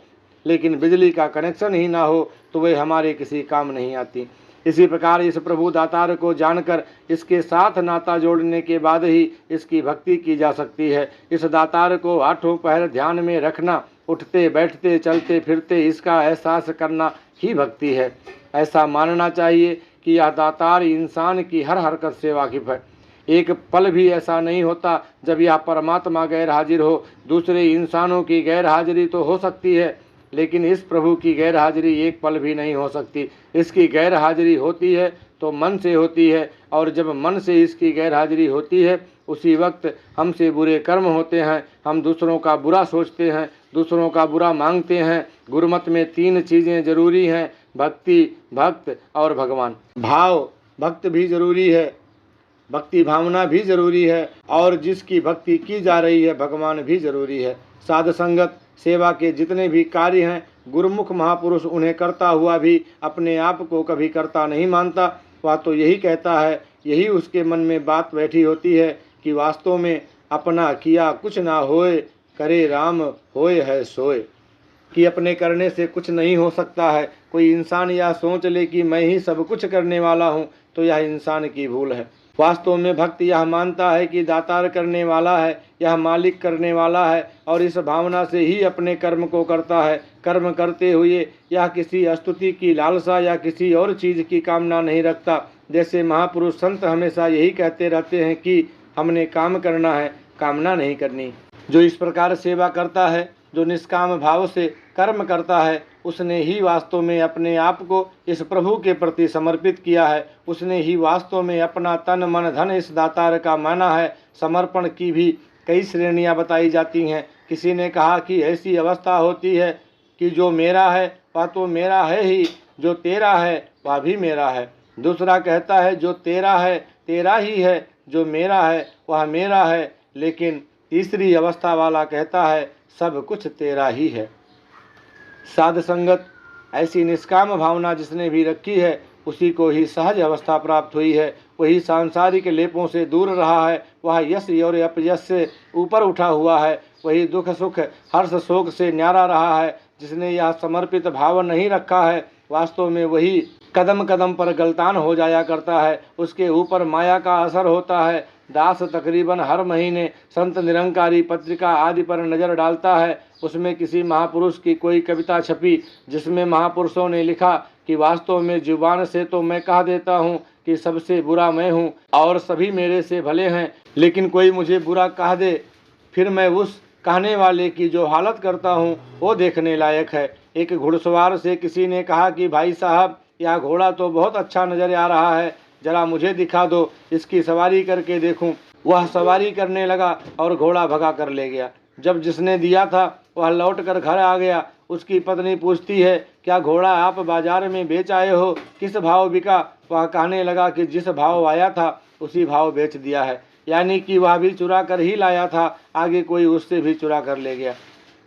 A: लेकिन बिजली का कनेक्शन ही ना हो तो वे हमारे किसी काम नहीं आती। इसी प्रकार इस प्रभु दातार को जानकर इसके साथ नाता जोड़ने के बाद ही इसकी भक्ति की जा सकती है। इस दातार को आठों पहर ध्यान में रखना, उठते बैठते चलते फिरते इसका एहसास करना ही भक्ति है। ऐसा मानना चाहिए कि यह दातार इंसान की हर हरकत से वाकिफ है। एक पल भी ऐसा नहीं होता जब यह परमात्मा गैर हाजिर हो। दूसरे इंसानों की गैर हाजिरी तो हो सकती है, लेकिन इस प्रभु की गैर हाजिरी एक पल भी नहीं हो सकती। इसकी गैर हाजिरी होती है तो मन से होती है, और जब मन से इसकी गैर हाजिरी होती है उसी वक्त हमसे बुरे कर्म होते हैं। हम दूसरों का बुरा सोचते हैं, दूसरों का बुरा मांगते हैं। गुरुमत में 3 चीज़ें जरूरी हैं, भक्ति, भक्त और भगवान। भाव, भक्त भी जरूरी है, भक्ति भावना भी जरूरी है, और जिसकी भक्ति की जा रही है भगवान भी जरूरी है। साध संगत सेवा के जितने भी कार्य हैं गुरुमुख महापुरुष उन्हें करता हुआ भी अपने आप को कभी करता नहीं मानता। वह तो यही कहता है, यही उसके मन में बात बैठी होती है कि वास्तव में अपना किया कुछ ना होए, करे राम होए है सोए। कि अपने करने से कुछ नहीं हो सकता है। कोई इंसान यह सोच ले कि मैं ही सब कुछ करने वाला हूँ तो यह इंसान की भूल है। वास्तव में भक्त यह मानता है कि दातार करने वाला है, यह मालिक करने वाला है, और इस भावना से ही अपने कर्म को करता है। कर्म करते हुए यह किसी स्तुति की लालसा या किसी और चीज़ की कामना नहीं रखता। जैसे महापुरुष संत हमेशा यही कहते रहते हैं कि हमने काम करना है, कामना नहीं करनी। जो इस प्रकार सेवा करता है, जो निष्काम भाव से कर्म करता है, उसने ही वास्तव में अपने आप को इस प्रभु के प्रति समर्पित किया है। उसने ही वास्तव में अपना तन मन धन इस दातार का माना है। समर्पण की भी कई श्रेणियां बताई जाती हैं। किसी ने कहा कि ऐसी अवस्था होती है कि जो मेरा है वह तो मेरा है ही, जो तेरा है वह भी मेरा है। दूसरा कहता है जो तेरा है तेरा ही है, जो मेरा है वह मेरा है। लेकिन तीसरी अवस्था वाला कहता है सब कुछ तेरा ही है। साध संगत ऐसी निष्काम भावना जिसने भी रखी है उसी को ही सहज अवस्था प्राप्त हुई है। वही सांसारिक लेपों से दूर रहा है, वह यश और अपयश से ऊपर उठा हुआ है। वही दुख सुख हर्ष शोक से न्यारा रहा है। जिसने यह समर्पित भाव नहीं रखा है वास्तव में वही कदम कदम पर गलतान हो जाया करता है। उसके ऊपर माया का असर होता है। दास तकरीबन हर महीने संत निरंकारी पत्रिका आदि पर नज़र डालता है। उसमें किसी महापुरुष की कोई कविता छपी जिसमें महापुरुषों ने लिखा कि वास्तव में जुबान से तो मैं कह देता हूँ कि सबसे बुरा मैं हूँ और सभी मेरे से भले हैं, लेकिन कोई मुझे बुरा कह दे फिर मैं उस कहने वाले की जो हालत करता हूँ वो देखने लायक है। एक घुड़सवार से किसी ने कहा कि भाई साहब यह घोड़ा तो बहुत अच्छा नजर आ रहा है, जरा मुझे दिखा दो, इसकी सवारी करके देखूं। वह सवारी करने लगा और घोड़ा भगा कर ले गया। जब जिसने दिया था वह लौट कर घर आ गया। उसकी पत्नी पूछती है, क्या घोड़ा आप बाजार में बेच आए हो? किस भाव बिका? वह कहने लगा कि जिस भाव आया था उसी भाव बेच दिया है। यानी कि वह भी चुरा कर ही लाया था, आगे कोई उससे भी चुरा कर ले गया।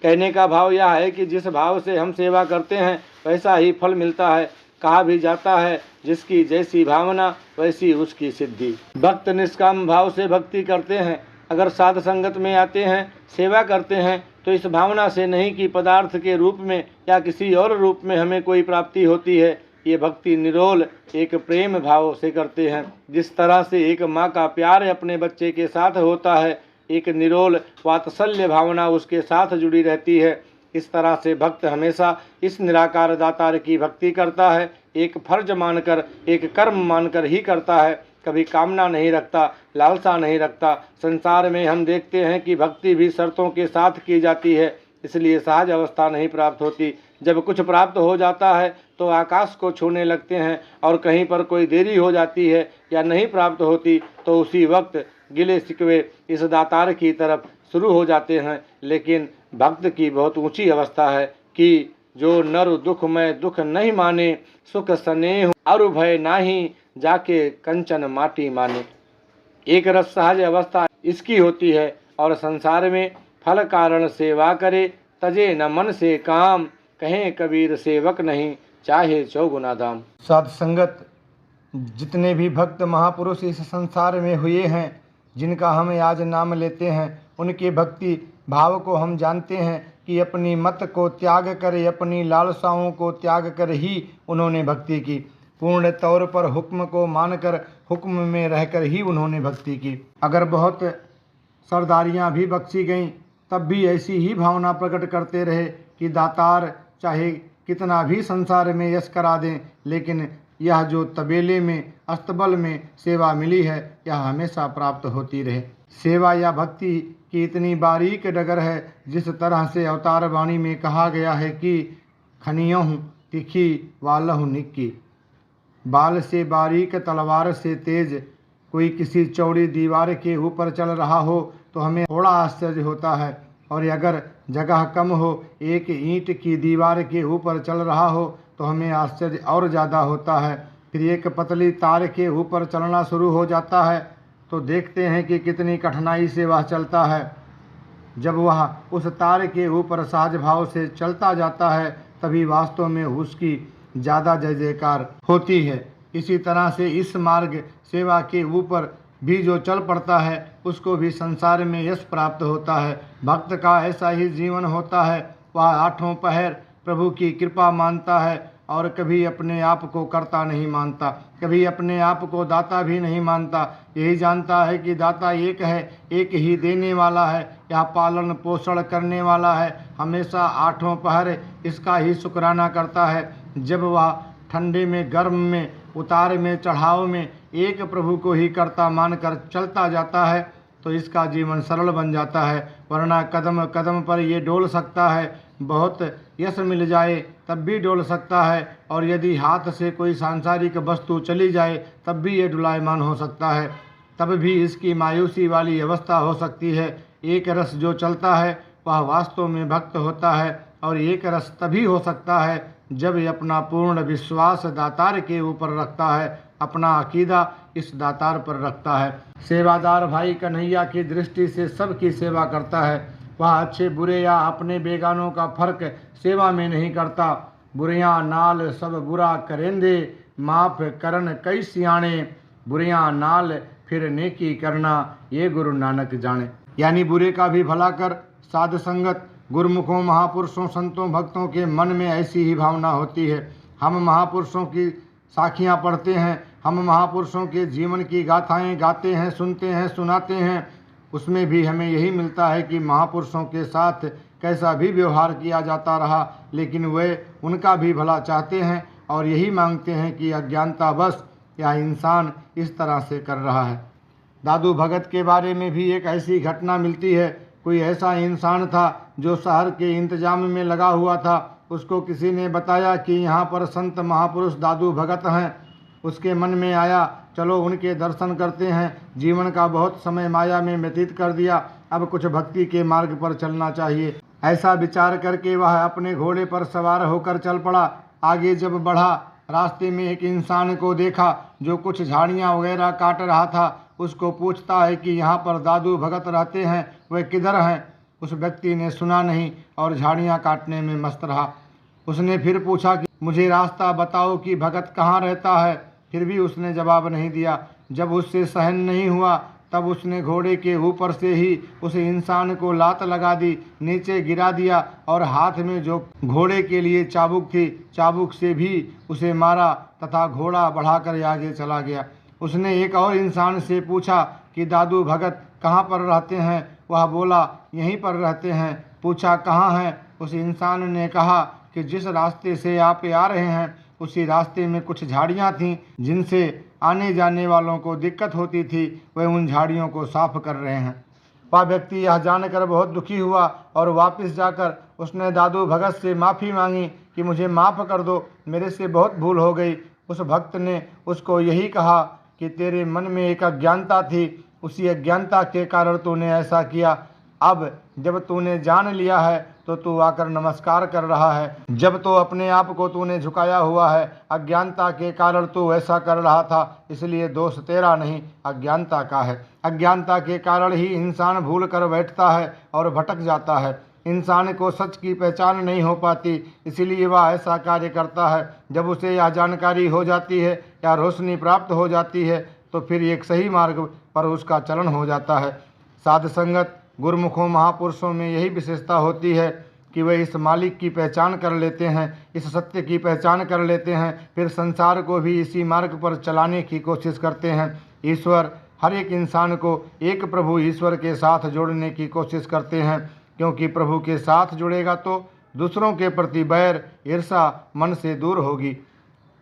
A: कहने का भाव यह है कि जिस भाव से हम सेवा करते हैं वैसा ही फल मिलता है। कहा भी जाता है, जिसकी जैसी भावना वैसी उसकी सिद्धि। भक्त निष्काम भाव से भक्ति करते हैं। अगर साध संगत में आते हैं, सेवा करते हैं, तो इस भावना से नहीं कि पदार्थ के रूप में या किसी और रूप में हमें कोई प्राप्ति होती है। ये भक्ति निरोल एक प्रेम भाव से करते हैं। जिस तरह से एक माँ का प्यार अपने बच्चे के साथ होता है, एक निरोल वात्सल्य भावना उसके साथ जुड़ी रहती है। इस तरह से भक्त हमेशा इस निराकार दातार की भक्ति करता है। एक फर्ज मानकर, एक कर्म मानकर ही करता है। कभी कामना नहीं रखता, लालसा नहीं रखता। संसार में हम देखते हैं कि भक्ति भी शर्तों के साथ की जाती है, इसलिए सहज अवस्था नहीं प्राप्त होती। जब कुछ प्राप्त हो जाता है तो आकाश को छूने लगते हैं, और कहीं पर कोई देरी हो जाती है या नहीं प्राप्त होती तो उसी वक्त गिले शिकवे इस दातार की तरफ शुरू हो जाते हैं। लेकिन भक्त की बहुत ऊंची अवस्था है कि जो नर दुख में दुख नहीं माने, सुख स्नेह अरु भय नाही, जाके कंचन माटी माने। एक रस सहज अवस्था इसकी होती है, और संसार में फल कारण सेवा करे, तजे न मन से काम, कहें कबीर सेवक नहीं, चाहे चौगुना दाम। साध संगत जितने भी भक्त महापुरुष इस संसार में हुए हैं, जिनका हम आज नाम लेते हैं, उनके भक्ति भाव को हम जानते हैं कि अपनी मत को त्याग कर, अपनी लालसाओं को त्याग कर ही उन्होंने भक्ति की। पूर्ण तौर पर हुक्म को मानकर, हुक्म में रहकर ही उन्होंने भक्ति की। अगर बहुत सरदारियां भी बख्शी गईं, तब भी ऐसी ही भावना प्रकट करते रहे कि दातार चाहे कितना भी संसार में यश करा दें, लेकिन यह जो तबेले में अस्तबल में सेवा मिली है, यह हमेशा प्राप्त होती रहे। सेवा या भक्ति की इतनी बारीक डगर है, जिस तरह से अवतार वाणी में कहा गया है कि खनियहूँ तिखी वालहु निक्की। बाल से बारीक तलवार से तेज कोई किसी चौड़ी दीवार के ऊपर चल रहा हो तो हमें थोड़ा आश्चर्य होता है, और अगर जगह कम हो, एक ईंट की दीवार के ऊपर चल रहा हो तो हमें आश्चर्य और ज़्यादा होता है। फिर एक पतली तार के ऊपर चलना शुरू हो जाता है तो देखते हैं कि कितनी कठिनाई से वह चलता है। जब वह उस तार के ऊपर सहज भाव से चलता जाता है, तभी वास्तव में उसकी ज़्यादा जय जयकार होती है। इसी तरह से इस मार्ग सेवा के ऊपर भी जो चल पड़ता है, उसको भी संसार में यश प्राप्त होता है। भक्त का ऐसा ही जीवन होता है। वह आठों पहर प्रभु की कृपा मानता है, और कभी अपने आप को कर्ता नहीं मानता, कभी अपने आप को दाता भी नहीं मानता। यही जानता है कि दाता एक है, एक ही देने वाला है, यह पालन पोषण करने वाला है। हमेशा आठों पहर इसका ही शुक्राना करता है। जब वह ठंडे में, गर्म में, उतार में, चढ़ाव में एक प्रभु को ही कर्ता मानकर चलता जाता है, तो इसका जीवन सरल बन जाता है। वरना कदम कदम पर ये डोल सकता है, बहुत यश मिल जाए तब भी डोल सकता है, और यदि हाथ से कोई सांसारिक वस्तु चली जाए तब भी ये डुलायमान हो सकता है, तब भी इसकी मायूसी वाली अवस्था हो सकती है। एक रस जो चलता है वह वास्तव में भक्त होता है, और एक रस तभी हो सकता है जब ये अपना पूर्ण विश्वास दातार के ऊपर रखता है, अपना अकीदा इस दातार पर रखता है। सेवादार भाई कन्हैया की दृष्टि से सबकी सेवा करता है। वह अच्छे बुरे या अपने बेगानों का फर्क सेवा में नहीं करता। बुरियां नाल सब बुरा करेंदे, माफ करन कई सियाणे, बुरियां नाल फिर नेकी करना, ये गुरु नानक जाने। यानी बुरे का भी भला कर। साध संगत गुरुमुखों, महापुरुषों, संतों, भक्तों के मन में ऐसी ही भावना होती है। हम महापुरुषों की साखियाँ पढ़ते हैं, हम महापुरुषों के जीवन की गाथाएं गाते हैं, सुनते हैं, सुनाते हैं। उसमें भी हमें यही मिलता है कि महापुरुषों के साथ कैसा भी व्यवहार किया जाता रहा, लेकिन वे उनका भी भला चाहते हैं और यही मांगते हैं कि अज्ञानतावश यह इंसान इस तरह से कर रहा है। दादू भगत के बारे में भी एक ऐसी घटना मिलती है। कोई ऐसा इंसान था जो शहर के इंतजाम में लगा हुआ था। उसको किसी ने बताया कि यहाँ पर संत महापुरुष दादू भगत हैं। उसके मन में आया, चलो उनके दर्शन करते हैं। जीवन का बहुत समय माया में व्यतीत कर दिया, अब कुछ भक्ति के मार्ग पर चलना चाहिए। ऐसा विचार करके वह अपने घोड़े पर सवार होकर चल पड़ा। आगे जब बढ़ा, रास्ते में एक इंसान को देखा जो कुछ झाड़ियाँ वगैरह काट रहा था। उसको पूछता है कि यहाँ पर दादू भगत रहते हैं, वे किधर हैं? उस व्यक्ति ने सुना नहीं और झाड़ियाँ काटने में मस्त रहा। उसने फिर पूछा कि मुझे रास्ता बताओ कि भगत कहाँ रहता है। फिर भी उसने जवाब नहीं दिया। जब उससे सहन नहीं हुआ तब उसने घोड़े के ऊपर से ही उस इंसान को लात लगा दी, नीचे गिरा दिया और हाथ में जो घोड़े के लिए चाबुक थी, चाबुक से भी उसे मारा तथा घोड़ा बढ़ाकर आगे चला गया। उसने एक और इंसान से पूछा कि दादू भगत कहाँ पर रहते हैं? वह बोला, यहीं पर रहते हैं। पूछा, कहाँ हैं? उस इंसान ने कहा कि जिस रास्ते से आप आ रहे हैं उसी रास्ते में कुछ झाड़ियाँ थीं जिनसे आने जाने वालों को दिक्कत होती थी, वे उन झाड़ियों को साफ कर रहे हैं। वह व्यक्ति यह जानकर बहुत दुखी हुआ और वापस जाकर उसने दादू भगत से माफ़ी मांगी कि मुझे माफ़ कर दो, मेरे से बहुत भूल हो गई। उस भक्त ने उसको यही कहा कि तेरे मन में एक अज्ञानता थी, उसी अज्ञानता के कारण तूने ऐसा किया। अब जब तूने जान लिया है तो तू आकर नमस्कार कर रहा है। जब तो अपने आप को तूने झुकाया हुआ है, अज्ञानता के कारण तू ऐसा कर रहा था, इसलिए दोष तेरा नहीं अज्ञानता का है। अज्ञानता के कारण ही इंसान भूल कर बैठता है और भटक जाता है। इंसान को सच की पहचान नहीं हो पाती, इसीलिए वह ऐसा कार्य करता है। जब उसे यह जानकारी हो जाती है या रोशनी प्राप्त हो जाती है तो फिर एक सही मार्ग पर उसका चलन हो जाता है। साध संगत गुरुमुखों महापुरुषों में यही विशेषता होती है कि वे इस मालिक की पहचान कर लेते हैं, इस सत्य की पहचान कर लेते हैं, फिर संसार को भी इसी मार्ग पर चलाने की कोशिश करते हैं। ईश्वर हर एक इंसान को एक प्रभु ईश्वर के साथ जोड़ने की कोशिश करते हैं, क्योंकि प्रभु के साथ जुड़ेगा तो दूसरों के प्रति बैर ईर्षा मन से दूर होगी।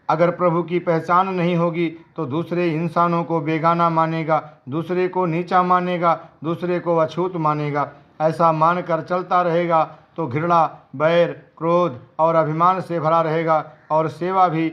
A: अगर प्रभु की पहचान नहीं होगी तो दूसरे इंसानों को बेगाना मानेगा, दूसरे को नीचा मानेगा, दूसरे को अछूत मानेगा। ऐसा मानकर चलता रहेगा तो घृणा, बैर, क्रोध और अभिमान से भरा रहेगा और सेवा भी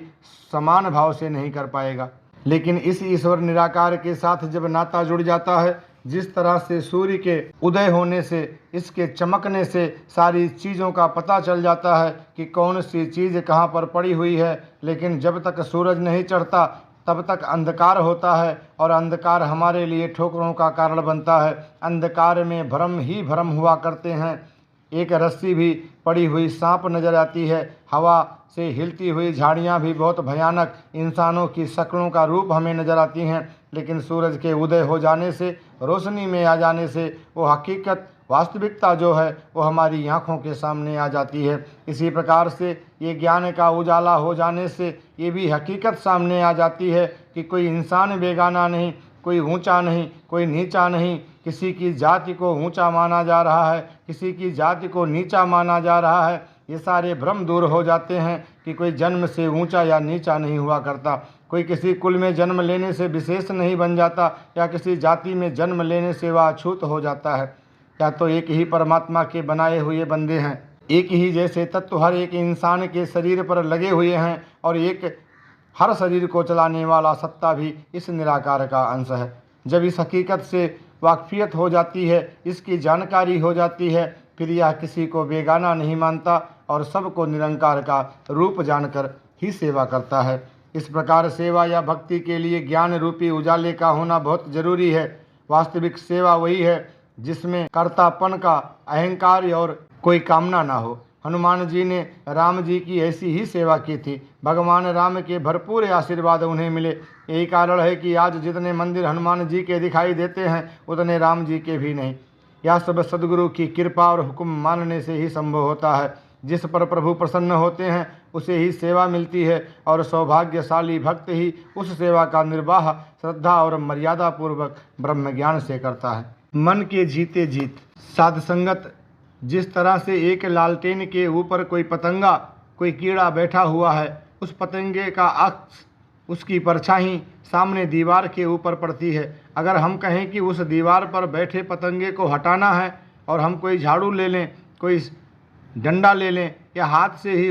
A: समान भाव से नहीं कर पाएगा। लेकिन इस ईश्वर निराकार के साथ जब नाता जुड़ जाता है, जिस तरह से सूर्य के उदय होने से, इसके चमकने से सारी चीज़ों का पता चल जाता है कि कौन सी चीज़ कहाँ पर पड़ी हुई है, लेकिन जब तक सूरज नहीं चढ़ता तब तक अंधकार होता है और अंधकार हमारे लिए ठोकरों का कारण बनता है। अंधकार में भ्रम ही भ्रम हुआ करते हैं। एक रस्सी भी पड़ी हुई सांप नजर आती है, हवा से हिलती हुई झाड़ियाँ भी बहुत भयानक इंसानों की शक्लों का रूप हमें नजर आती हैं, लेकिन सूरज के उदय हो जाने से, रोशनी में आ जाने से वो हकीकत, वास्तविकता जो है वो हमारी आँखों के सामने आ जाती है। इसी प्रकार से ये ज्ञान का उजाला हो जाने से ये भी हकीकत सामने आ जाती है कि कोई इंसान बेगाना नहीं, कोई ऊंचा नहीं, कोई नीचा नहीं। किसी की जाति को ऊंचा माना जा रहा है, किसी की जाति को नीचा माना जा रहा है। ये सारे भ्रम दूर हो जाते हैं कि कोई जन्म से ऊंचा या नीचा नहीं हुआ करता, कोई किसी कुल में जन्म लेने से विशेष नहीं बन जाता या किसी जाति में जन्म लेने से वह अछूत हो जाता है। या तो एक ही परमात्मा के बनाए हुए बंदे हैं, एक ही जैसे तत्व हर एक इंसान के शरीर पर लगे हुए हैं और एक हर शरीर को चलाने वाला सत्ता भी इस निराकार का अंश है। जब इस हकीकत से वाकफियत हो जाती है, इसकी जानकारी हो जाती है, फिर यह किसी को बेगाना नहीं मानता और सबको निरंकार का रूप जानकर ही सेवा करता है। इस प्रकार सेवा या भक्ति के लिए ज्ञान रूपी उजाले का होना बहुत जरूरी है। वास्तविक सेवा वही है जिसमें कर्तापन का अहंकार और कोई कामना ना हो। हनुमान जी ने राम जी की ऐसी ही सेवा की थी। भगवान राम के भरपूर आशीर्वाद उन्हें मिले। यही कारण है कि आज जितने मंदिर हनुमान जी के दिखाई देते हैं उतने राम जी के भी नहीं। यह सब सदगुरु की कृपा और हुक्म मानने से ही संभव होता है। जिस पर प्रभु प्रसन्न होते हैं उसे ही सेवा मिलती है और सौभाग्यशाली भक्त ही उस सेवा का निर्वाह श्रद्धा और मर्यादा पूर्वक ब्रह्म ज्ञान से करता है। मन के जीते जीत। साध संगत, जिस तरह से एक लालटेन के ऊपर कोई पतंगा, कोई कीड़ा बैठा हुआ है, उस पतंगे का अक्स, उसकी परछाई सामने दीवार के ऊपर पड़ती है। अगर हम कहें कि उस दीवार पर बैठे पतंगे को हटाना है और हम कोई झाड़ू ले लें, कोई डंडा ले लें या हाथ से ही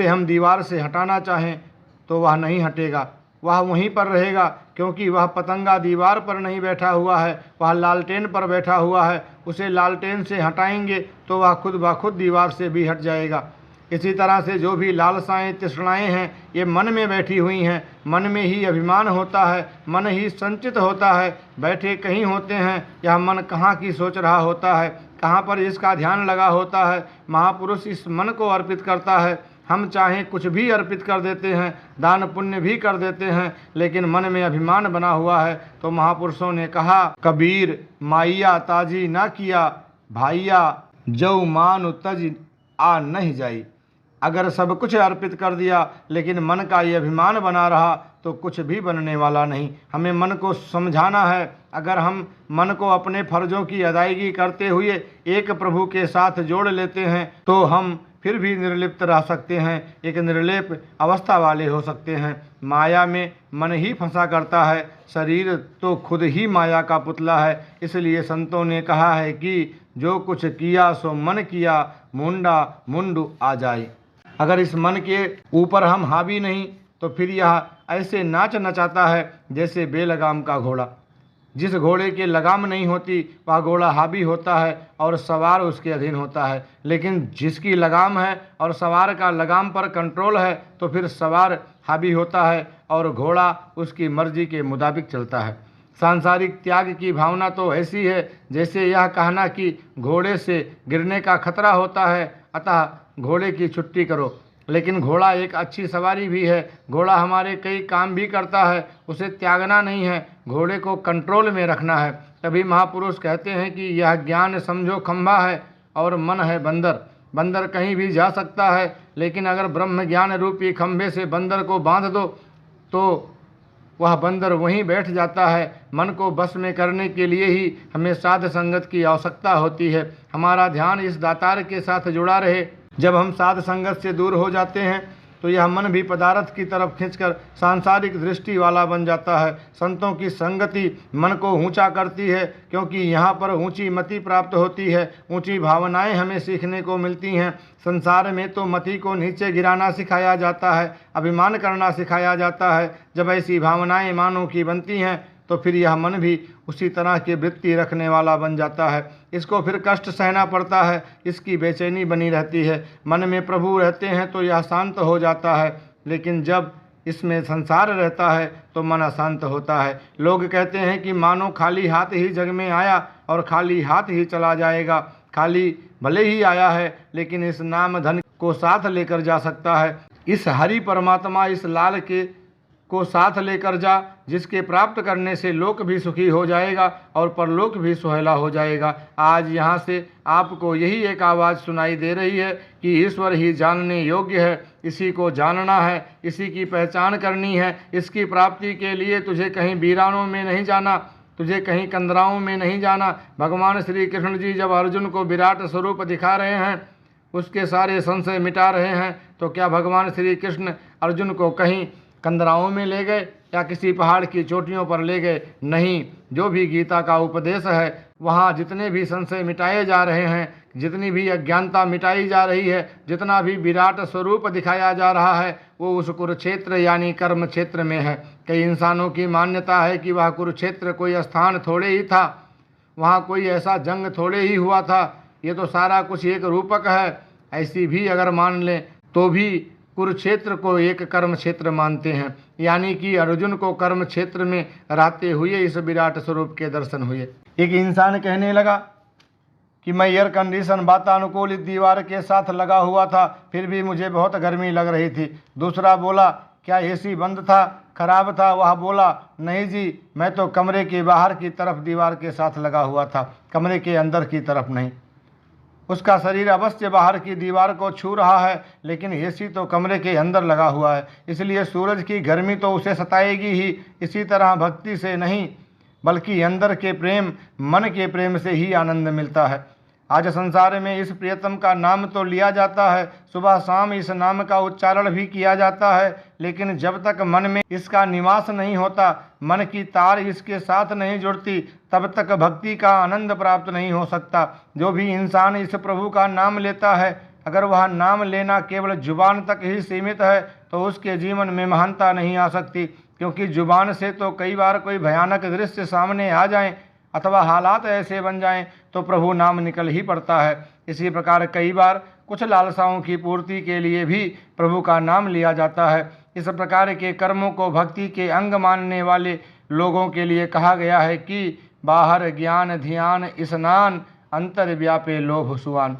A: हम दीवार से हटाना चाहें तो वह नहीं हटेगा, वह वहीं पर रहेगा, क्योंकि वह पतंगा दीवार पर नहीं बैठा हुआ है, वह लालटेन पर बैठा हुआ है। उसे लालटेन से हटाएंगे तो वह खुद ब खुद दीवार से भी हट जाएगा। इसी तरह से जो भी लालसाएं तृष्णाएं हैं ये मन में बैठी हुई हैं। मन में ही अभिमान होता है, मन ही संचित होता है, बैठे कहीं होते हैं। यह मन कहाँ की सोच रहा होता है, कहाँ पर इसका ध्यान लगा होता है। महापुरुष इस मन को अर्पित करता है। हम चाहें कुछ भी अर्पित कर देते हैं, दान पुण्य भी कर देते हैं, लेकिन मन में अभिमान बना हुआ है। तो महापुरुषों ने कहा, कबीर माइया ताजी ना किया, भाइया जऊ मान तज आ नहीं जाई। अगर सब कुछ अर्पित कर दिया लेकिन मन का ये अभिमान बना रहा तो कुछ भी बनने वाला नहीं। हमें मन को समझाना है। अगर हम मन को अपने फर्जों की अदायगी करते हुए एक प्रभु के साथ जोड़ लेते हैं तो हम फिर भी निर्लिप्त रह सकते हैं, एक निर्लेप अवस्था वाले हो सकते हैं। माया में मन ही फंसा करता है, शरीर तो खुद ही माया का पुतला है। इसलिए संतों ने कहा है कि जो कुछ किया सो मन किया, मुंडा मुंडू आ जाए। अगर इस मन के ऊपर हम हावी नहीं तो फिर यह ऐसे नाच नचाता है जैसे बेलगाम का घोड़ा। जिस घोड़े के लगाम नहीं होती वह घोड़ा हावी होता है और सवार उसके अधीन होता है, लेकिन जिसकी लगाम है और सवार का लगाम पर कंट्रोल है तो फिर सवार हावी होता है और घोड़ा उसकी मर्जी के मुताबिक चलता है। सांसारिक त्याग की भावना तो ऐसी है जैसे यह कहना कि घोड़े से गिरने का खतरा होता है, अतः घोड़े की छुट्टी करो। लेकिन घोड़ा एक अच्छी सवारी भी है, घोड़ा हमारे कई काम भी करता है, उसे त्यागना नहीं है, घोड़े को कंट्रोल में रखना है। तभी महापुरुष कहते हैं कि यह ज्ञान समझो खंभा है और मन है बंदर। बंदर कहीं भी जा सकता है, लेकिन अगर ब्रह्म ज्ञान रूपी खंभे से बंदर को बांध दो तो वह बंदर वहीं बैठ जाता है। मन को बस में करने के लिए ही हमें साध संगत की आवश्यकता होती है। हमारा ध्यान इस दातार के साथ जुड़ा रहे। जब हम साध संगत से दूर हो जाते हैं तो यह मन भी पदार्थ की तरफ खींचकर सांसारिक दृष्टि वाला बन जाता है। संतों की संगति मन को ऊंचा करती है, क्योंकि यहाँ पर ऊंची मति प्राप्त होती है, ऊंची भावनाएं हमें सीखने को मिलती हैं। संसार में तो मति को नीचे गिराना सिखाया जाता है, अभिमान करना सिखाया जाता है। जब ऐसी भावनाएं मानव की बनती हैं तो फिर यह मन भी उसी तरह की वृत्ति रखने वाला बन जाता है। इसको फिर कष्ट सहना पड़ता है, इसकी बेचैनी बनी रहती है। मन में प्रभु रहते हैं तो यह शांत हो जाता है, लेकिन जब इसमें संसार रहता है तो मन अशांत होता है। लोग कहते हैं कि मानो खाली हाथ ही जग में आया और खाली हाथ ही चला जाएगा। खाली भले ही आया है लेकिन इस नाम धन को साथ लेकर जा सकता है। इस हरि परमात्मा इस लाल को साथ लेकर जा, जिसके प्राप्त करने से लोक भी सुखी हो जाएगा और परलोक भी सुहेला हो जाएगा। आज यहाँ से आपको यही एक आवाज़ सुनाई दे रही है कि ईश्वर ही जानने योग्य है, इसी को जानना है, इसी की पहचान करनी है। इसकी प्राप्ति के लिए तुझे कहीं वीरानों में नहीं जाना, तुझे कहीं कंदराओं में नहीं जाना। भगवान श्री कृष्ण जी जब अर्जुन को विराट स्वरूप दिखा रहे हैं, उसके सारे संशय मिटा रहे हैं, तो क्या भगवान श्री कृष्ण अर्जुन को कहीं कंदराओं में ले गए या किसी पहाड़ की चोटियों पर ले गए? नहीं। जो भी गीता का उपदेश है वहाँ जितने भी संशय मिटाए जा रहे हैं, जितनी भी अज्ञानता मिटाई जा रही है, जितना भी विराट स्वरूप दिखाया जा रहा है, वो उस कुरुक्षेत्र यानी कर्म क्षेत्र में है। कई इंसानों की मान्यता है कि वह कुरुक्षेत्र कोई स्थान थोड़े ही था, वहाँ कोई ऐसा जंग थोड़े ही हुआ था, ये तो सारा कुछ एक रूपक है। ऐसी भी अगर मान लें तो भी कुरुक्षेत्र को एक कर्म क्षेत्र मानते हैं, यानी कि अर्जुन को कर्म क्षेत्र में रहते हुए इस विराट स्वरूप के दर्शन हुए। एक इंसान कहने लगा कि मैं एयर कंडीशन वातानुकूलित दीवार के साथ लगा हुआ था, फिर भी मुझे बहुत गर्मी लग रही थी। दूसरा बोला, क्या एसी बंद था, खराब था? वह बोला, नहीं जी, मैं तो कमरे के बाहर की तरफ दीवार के साथ लगा हुआ था, कमरे के अंदर की तरफ नहीं। उसका शरीर अवश्य बाहर की दीवार को छू रहा है, लेकिन एसी तो कमरे के अंदर लगा हुआ है, इसलिए सूरज की गर्मी तो उसे सताएगी ही। इसी तरह भक्ति से नहीं बल्कि अंदर के प्रेम, मन के प्रेम से ही आनंद मिलता है। आज संसार में इस प्रियतम का नाम तो लिया जाता है, सुबह शाम इस नाम का उच्चारण भी किया जाता है, लेकिन जब तक मन में इसका निवास नहीं होता, मन की तार इसके साथ नहीं जुड़ती, तब तक भक्ति का आनंद प्राप्त नहीं हो सकता। जो भी इंसान इस प्रभु का नाम लेता है अगर वह नाम लेना केवल जुबान तक ही सीमित है तो उसके जीवन में महानता नहीं आ सकती, क्योंकि जुबान से तो कई बार कोई भयानक दृश्य सामने आ जाएं अथवा हालात ऐसे बन जाएं तो प्रभु नाम निकल ही पड़ता है। इसी प्रकार कई बार कुछ लालसाओं की पूर्ति के लिए भी प्रभु का नाम लिया जाता है। इस प्रकार के कर्मों को भक्ति के अंग मानने वाले लोगों के लिए कहा गया है कि बाहर ज्ञान ध्यान स्नान अंतर व्यापे लोभ सुआन।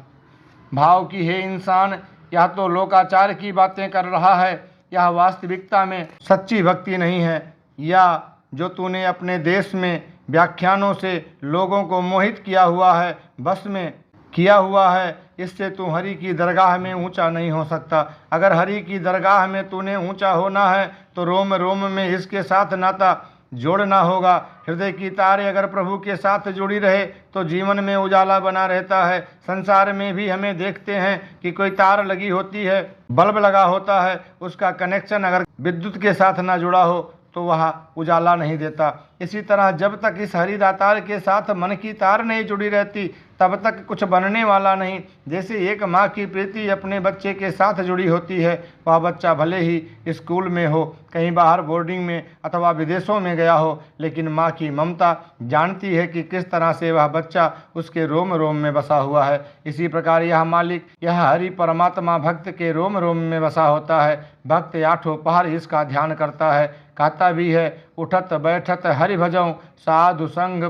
A: भाव की हे इंसान, यह तो लोकाचार की बातें कर रहा है, यह वास्तविकता में सच्ची भक्ति नहीं है। या जो तूने अपने देश में व्याख्यानों से लोगों को मोहित किया हुआ है, बस में किया हुआ है, इससे तू हरि की दरगाह में ऊंचा नहीं हो सकता। अगर हरि की दरगाह में तूने ऊंचा होना है तो रोम रोम में इसके साथ नाता जोड़ना होगा। हृदय की तार अगर प्रभु के साथ जुड़ी रहे तो जीवन में उजाला बना रहता है। संसार में भी हमें देखते हैं कि कोई तार लगी होती है, बल्ब लगा होता है, उसका कनेक्शन अगर विद्युत के साथ ना जुड़ा हो तो वह उजाला नहीं देता। इसी तरह जब तक इस हरिदातार के साथ मन की तार नहीं जुड़ी रहती तब तक कुछ बनने वाला नहीं। जैसे एक माँ की प्रीति अपने बच्चे के साथ जुड़ी होती है, वह बच्चा भले ही स्कूल में हो, कहीं बाहर बोर्डिंग में अथवा विदेशों में गया हो, लेकिन माँ की ममता जानती है कि किस तरह से वह बच्चा उसके रोम रोम में बसा हुआ है। इसी प्रकार यह मालिक, यह हरि परमात्मा भक्त के रोम रोम में बसा होता है। भक्त आठों पहर इसका ध्यान करता है, कहता भी है, उठत बैठत हरि भजऊं साधु संग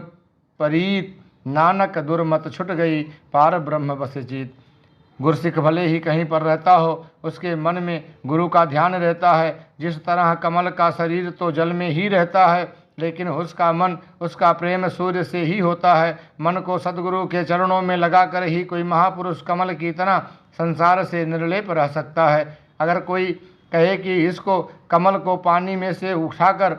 A: परीत, नानक दुर्मत छुट गई पार ब्रह्म बस जीत। गुरसिख भले ही कहीं पर रहता हो, उसके मन में गुरु का ध्यान रहता है। जिस तरह कमल का शरीर तो जल में ही रहता है, लेकिन उसका मन, उसका प्रेम सूर्य से ही होता है। मन को सद्गुरु के चरणों में लगाकर ही कोई महापुरुष कमल की तरह संसार से निर्लेप रह सकता है। अगर कोई कहे कि इसको कमल को पानी में से उठाकर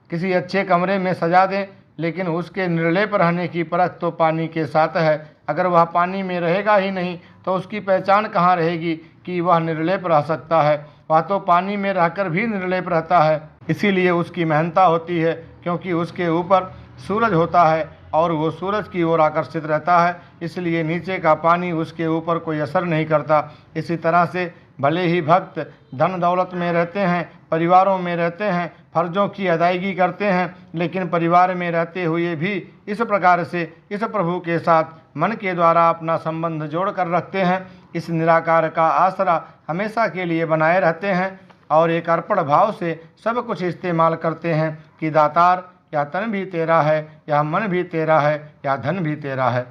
A: किसी अच्छे कमरे में सजा दें, लेकिन उसके निर्लेप रहने की परख तो पानी के साथ है। अगर वह पानी में रहेगा ही नहीं तो उसकी पहचान कहाँ रहेगी कि वह निर्लेप रह सकता है। वह तो पानी में रहकर भी निर्लेप रहता है, इसीलिए उसकी महानता होती है, क्योंकि उसके ऊपर सूरज होता है और वो सूरज की ओर आकर्षित रहता है, इसलिए नीचे का पानी उसके ऊपर कोई असर नहीं करता। इसी तरह से भले ही भक्त धन दौलत में रहते हैं, परिवारों में रहते हैं, फर्जों की अदायगी करते हैं, लेकिन परिवार में रहते हुए भी इस प्रकार से इस प्रभु के साथ मन के द्वारा अपना संबंध जोड़ कर रखते हैं। इस निराकार का आसरा हमेशा के लिए बनाए रहते हैं और एक अर्पण भाव से सब कुछ इस्तेमाल करते हैं कि दातार, या तन भी तेरा है, या मन भी तेरा है, या धन भी तेरा है।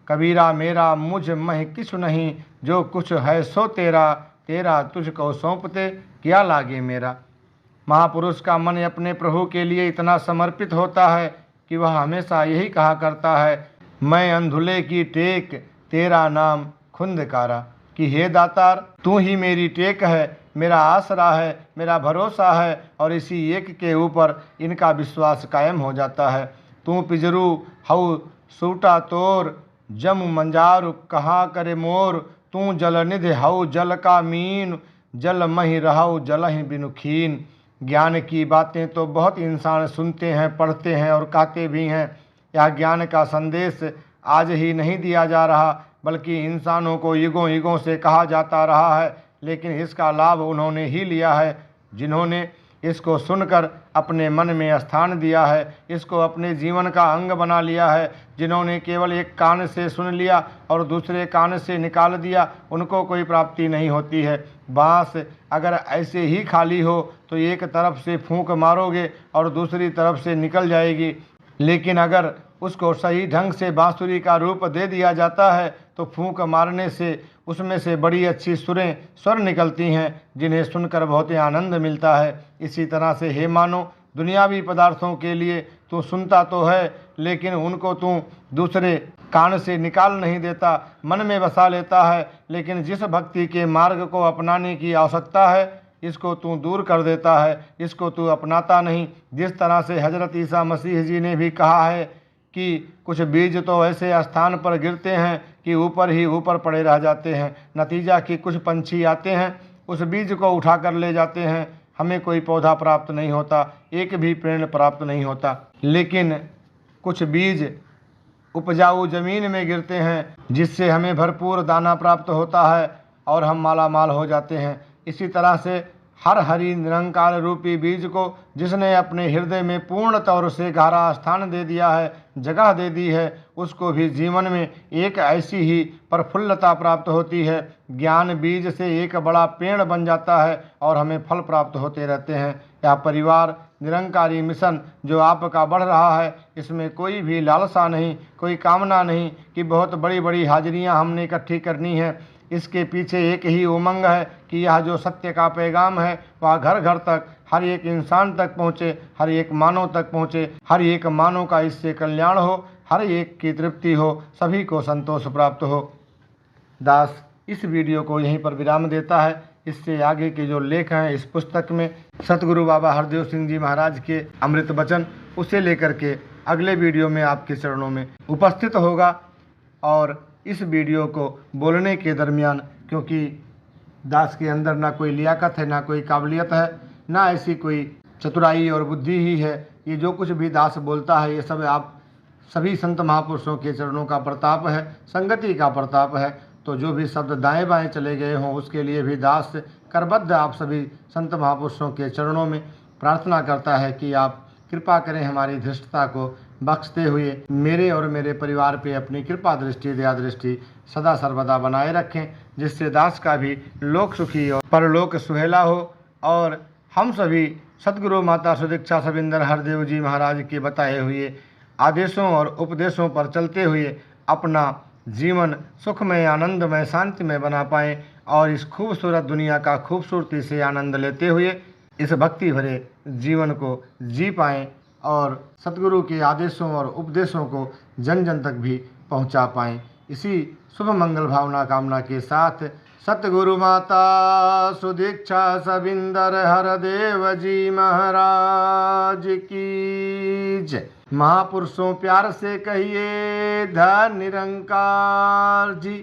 A: कबीरा मेरा मुझ मह किछु नहीं, जो कुछ है सो तेरा, तेरा तुझको सौंपते क्या लागे मेरा। महापुरुष का मन अपने प्रभु के लिए इतना समर्पित होता है कि वह हमेशा यही कहा करता है, मैं अंधुले की टेक तेरा नाम खुंदकारा, कि हे दातार तू ही मेरी टेक है, मेरा आसरा है, मेरा भरोसा है, और इसी एक के ऊपर इनका विश्वास कायम हो जाता है। तू पिजरू हऊ सूटा तोर, जम मंजारू कहाँ करे मोर, तू जल निधि हऊ जल का मीन, जल मही रहऊ जल ही बिनु खीन। ज्ञान की बातें तो बहुत इंसान सुनते हैं, पढ़ते हैं और कहते भी हैं। यह ज्ञान का संदेश आज ही नहीं दिया जा रहा, बल्कि इंसानों को युगों युगों से कहा जाता रहा है, लेकिन इसका लाभ उन्होंने ही लिया है जिन्होंने इसको सुनकर अपने मन में स्थान दिया है, इसको अपने जीवन का अंग बना लिया है। जिन्होंने केवल एक कान से सुन लिया और दूसरे कान से निकाल दिया, उनको कोई प्राप्ति नहीं होती है। बाँस अगर ऐसे ही खाली हो तो एक तरफ से फूंक मारोगे और दूसरी तरफ से निकल जाएगी, लेकिन अगर उसको सही ढंग से बांसुरी का रूप दे दिया जाता है तो फूंक मारने से उसमें से बड़ी अच्छी सुरें स्वर निकलती हैं, जिन्हें सुनकर बहुत ही आनंद मिलता है। इसी तरह से हे मानो, दुनियावी पदार्थों के लिए तू सुनता तो है, लेकिन उनको तू दूसरे कान से निकाल नहीं देता, मन में बसा लेता है। लेकिन जिस भक्ति के मार्ग को अपनाने की आवश्यकता है, इसको तू दूर कर देता है, इसको तू अपनाता नहीं। जिस तरह से हजरत ईसा मसीह जी ने भी कहा है कि कुछ बीज तो ऐसे स्थान पर गिरते हैं कि ऊपर ही ऊपर पड़े रह जाते हैं। नतीजा कि कुछ पंछी आते हैं, उस बीज को उठा कर ले जाते हैं, हमें कोई पौधा प्राप्त नहीं होता, एक भी पेड़ प्राप्त नहीं होता। लेकिन कुछ बीज उपजाऊ जमीन में गिरते हैं, जिससे हमें भरपूर दाना प्राप्त होता है। और हम माला माल हो जाते हैं। इसी तरह से हर हरि निरंकार रूपी बीज को जिसने अपने हृदय में पूर्ण तौर से गहरा स्थान दे दिया है, जगह दे दी है, उसको भी जीवन में एक ऐसी ही प्रफुल्लता प्राप्त होती है। ज्ञान बीज से एक बड़ा पेड़ बन जाता है और हमें फल प्राप्त होते रहते हैं। यह परिवार निरंकारी मिशन जो आपका बढ़ रहा है, इसमें कोई भी लालसा नहीं, कोई कामना नहीं कि बहुत बड़ी बड़ी हाजिरियां हमने इकट्ठी करनी है। इसके पीछे एक ही उमंग है कि यह जो सत्य का पैगाम है वह घर घर तक, हर एक इंसान तक पहुँचे, हर एक मानव तक पहुँचे, हर एक मानव का इससे कल्याण हो, हर एक की तृप्ति हो, सभी को संतोष प्राप्त हो। दास इस वीडियो को यहीं पर विराम देता है। इससे आगे के जो लेख हैं इस पुस्तक में सतगुरु बाबा हरदेव सिंह जी महाराज के अमृत वचन, उसे लेकर के अगले वीडियो में आपके चरणों में उपस्थित होगा। और इस वीडियो को बोलने के दरमियान, क्योंकि दास के अंदर ना कोई लियाकत है, ना कोई काबिलियत है, ना ऐसी कोई चतुराई और बुद्धि ही है, ये जो कुछ भी दास बोलता है ये सब आप सभी संत महापुरुषों के चरणों का प्रताप है, संगति का प्रताप है। तो जो भी शब्द दाएं बाएं चले गए हों उसके लिए भी दास करबद्ध आप सभी संत महापुरुषों के चरणों में प्रार्थना करता है कि आप कृपा करें, हमारी धृष्टता को बख्शते हुए मेरे और मेरे परिवार पे अपनी कृपा दृष्टि, दया दृष्टि सदा सर्वदा बनाए रखें, जिससे दास का भी लोक सुखी और परलोक सुहेला हो। और हम सभी सतगुरु माता सुदीक्षा सविंदर हरदेव जी महाराज के बताए हुए आदेशों और उपदेशों पर चलते हुए अपना जीवन सुखमय, आनंदमय, शांतिमय बना पाएँ और इस खूबसूरत दुनिया का खूबसूरती से आनंद लेते हुए इस भक्ति भरे जीवन को जी पाएँ और सतगुरु के आदेशों और उपदेशों को जन जन तक भी पहुंचा पाएँ। इसी शुभ मंगल भावना कामना के साथ सतगुरु माता सुदीक्षा सविंदर हरदेव जी महाराज की जय। महापुरुषों प्यार से कहिए धन निरंकार जी।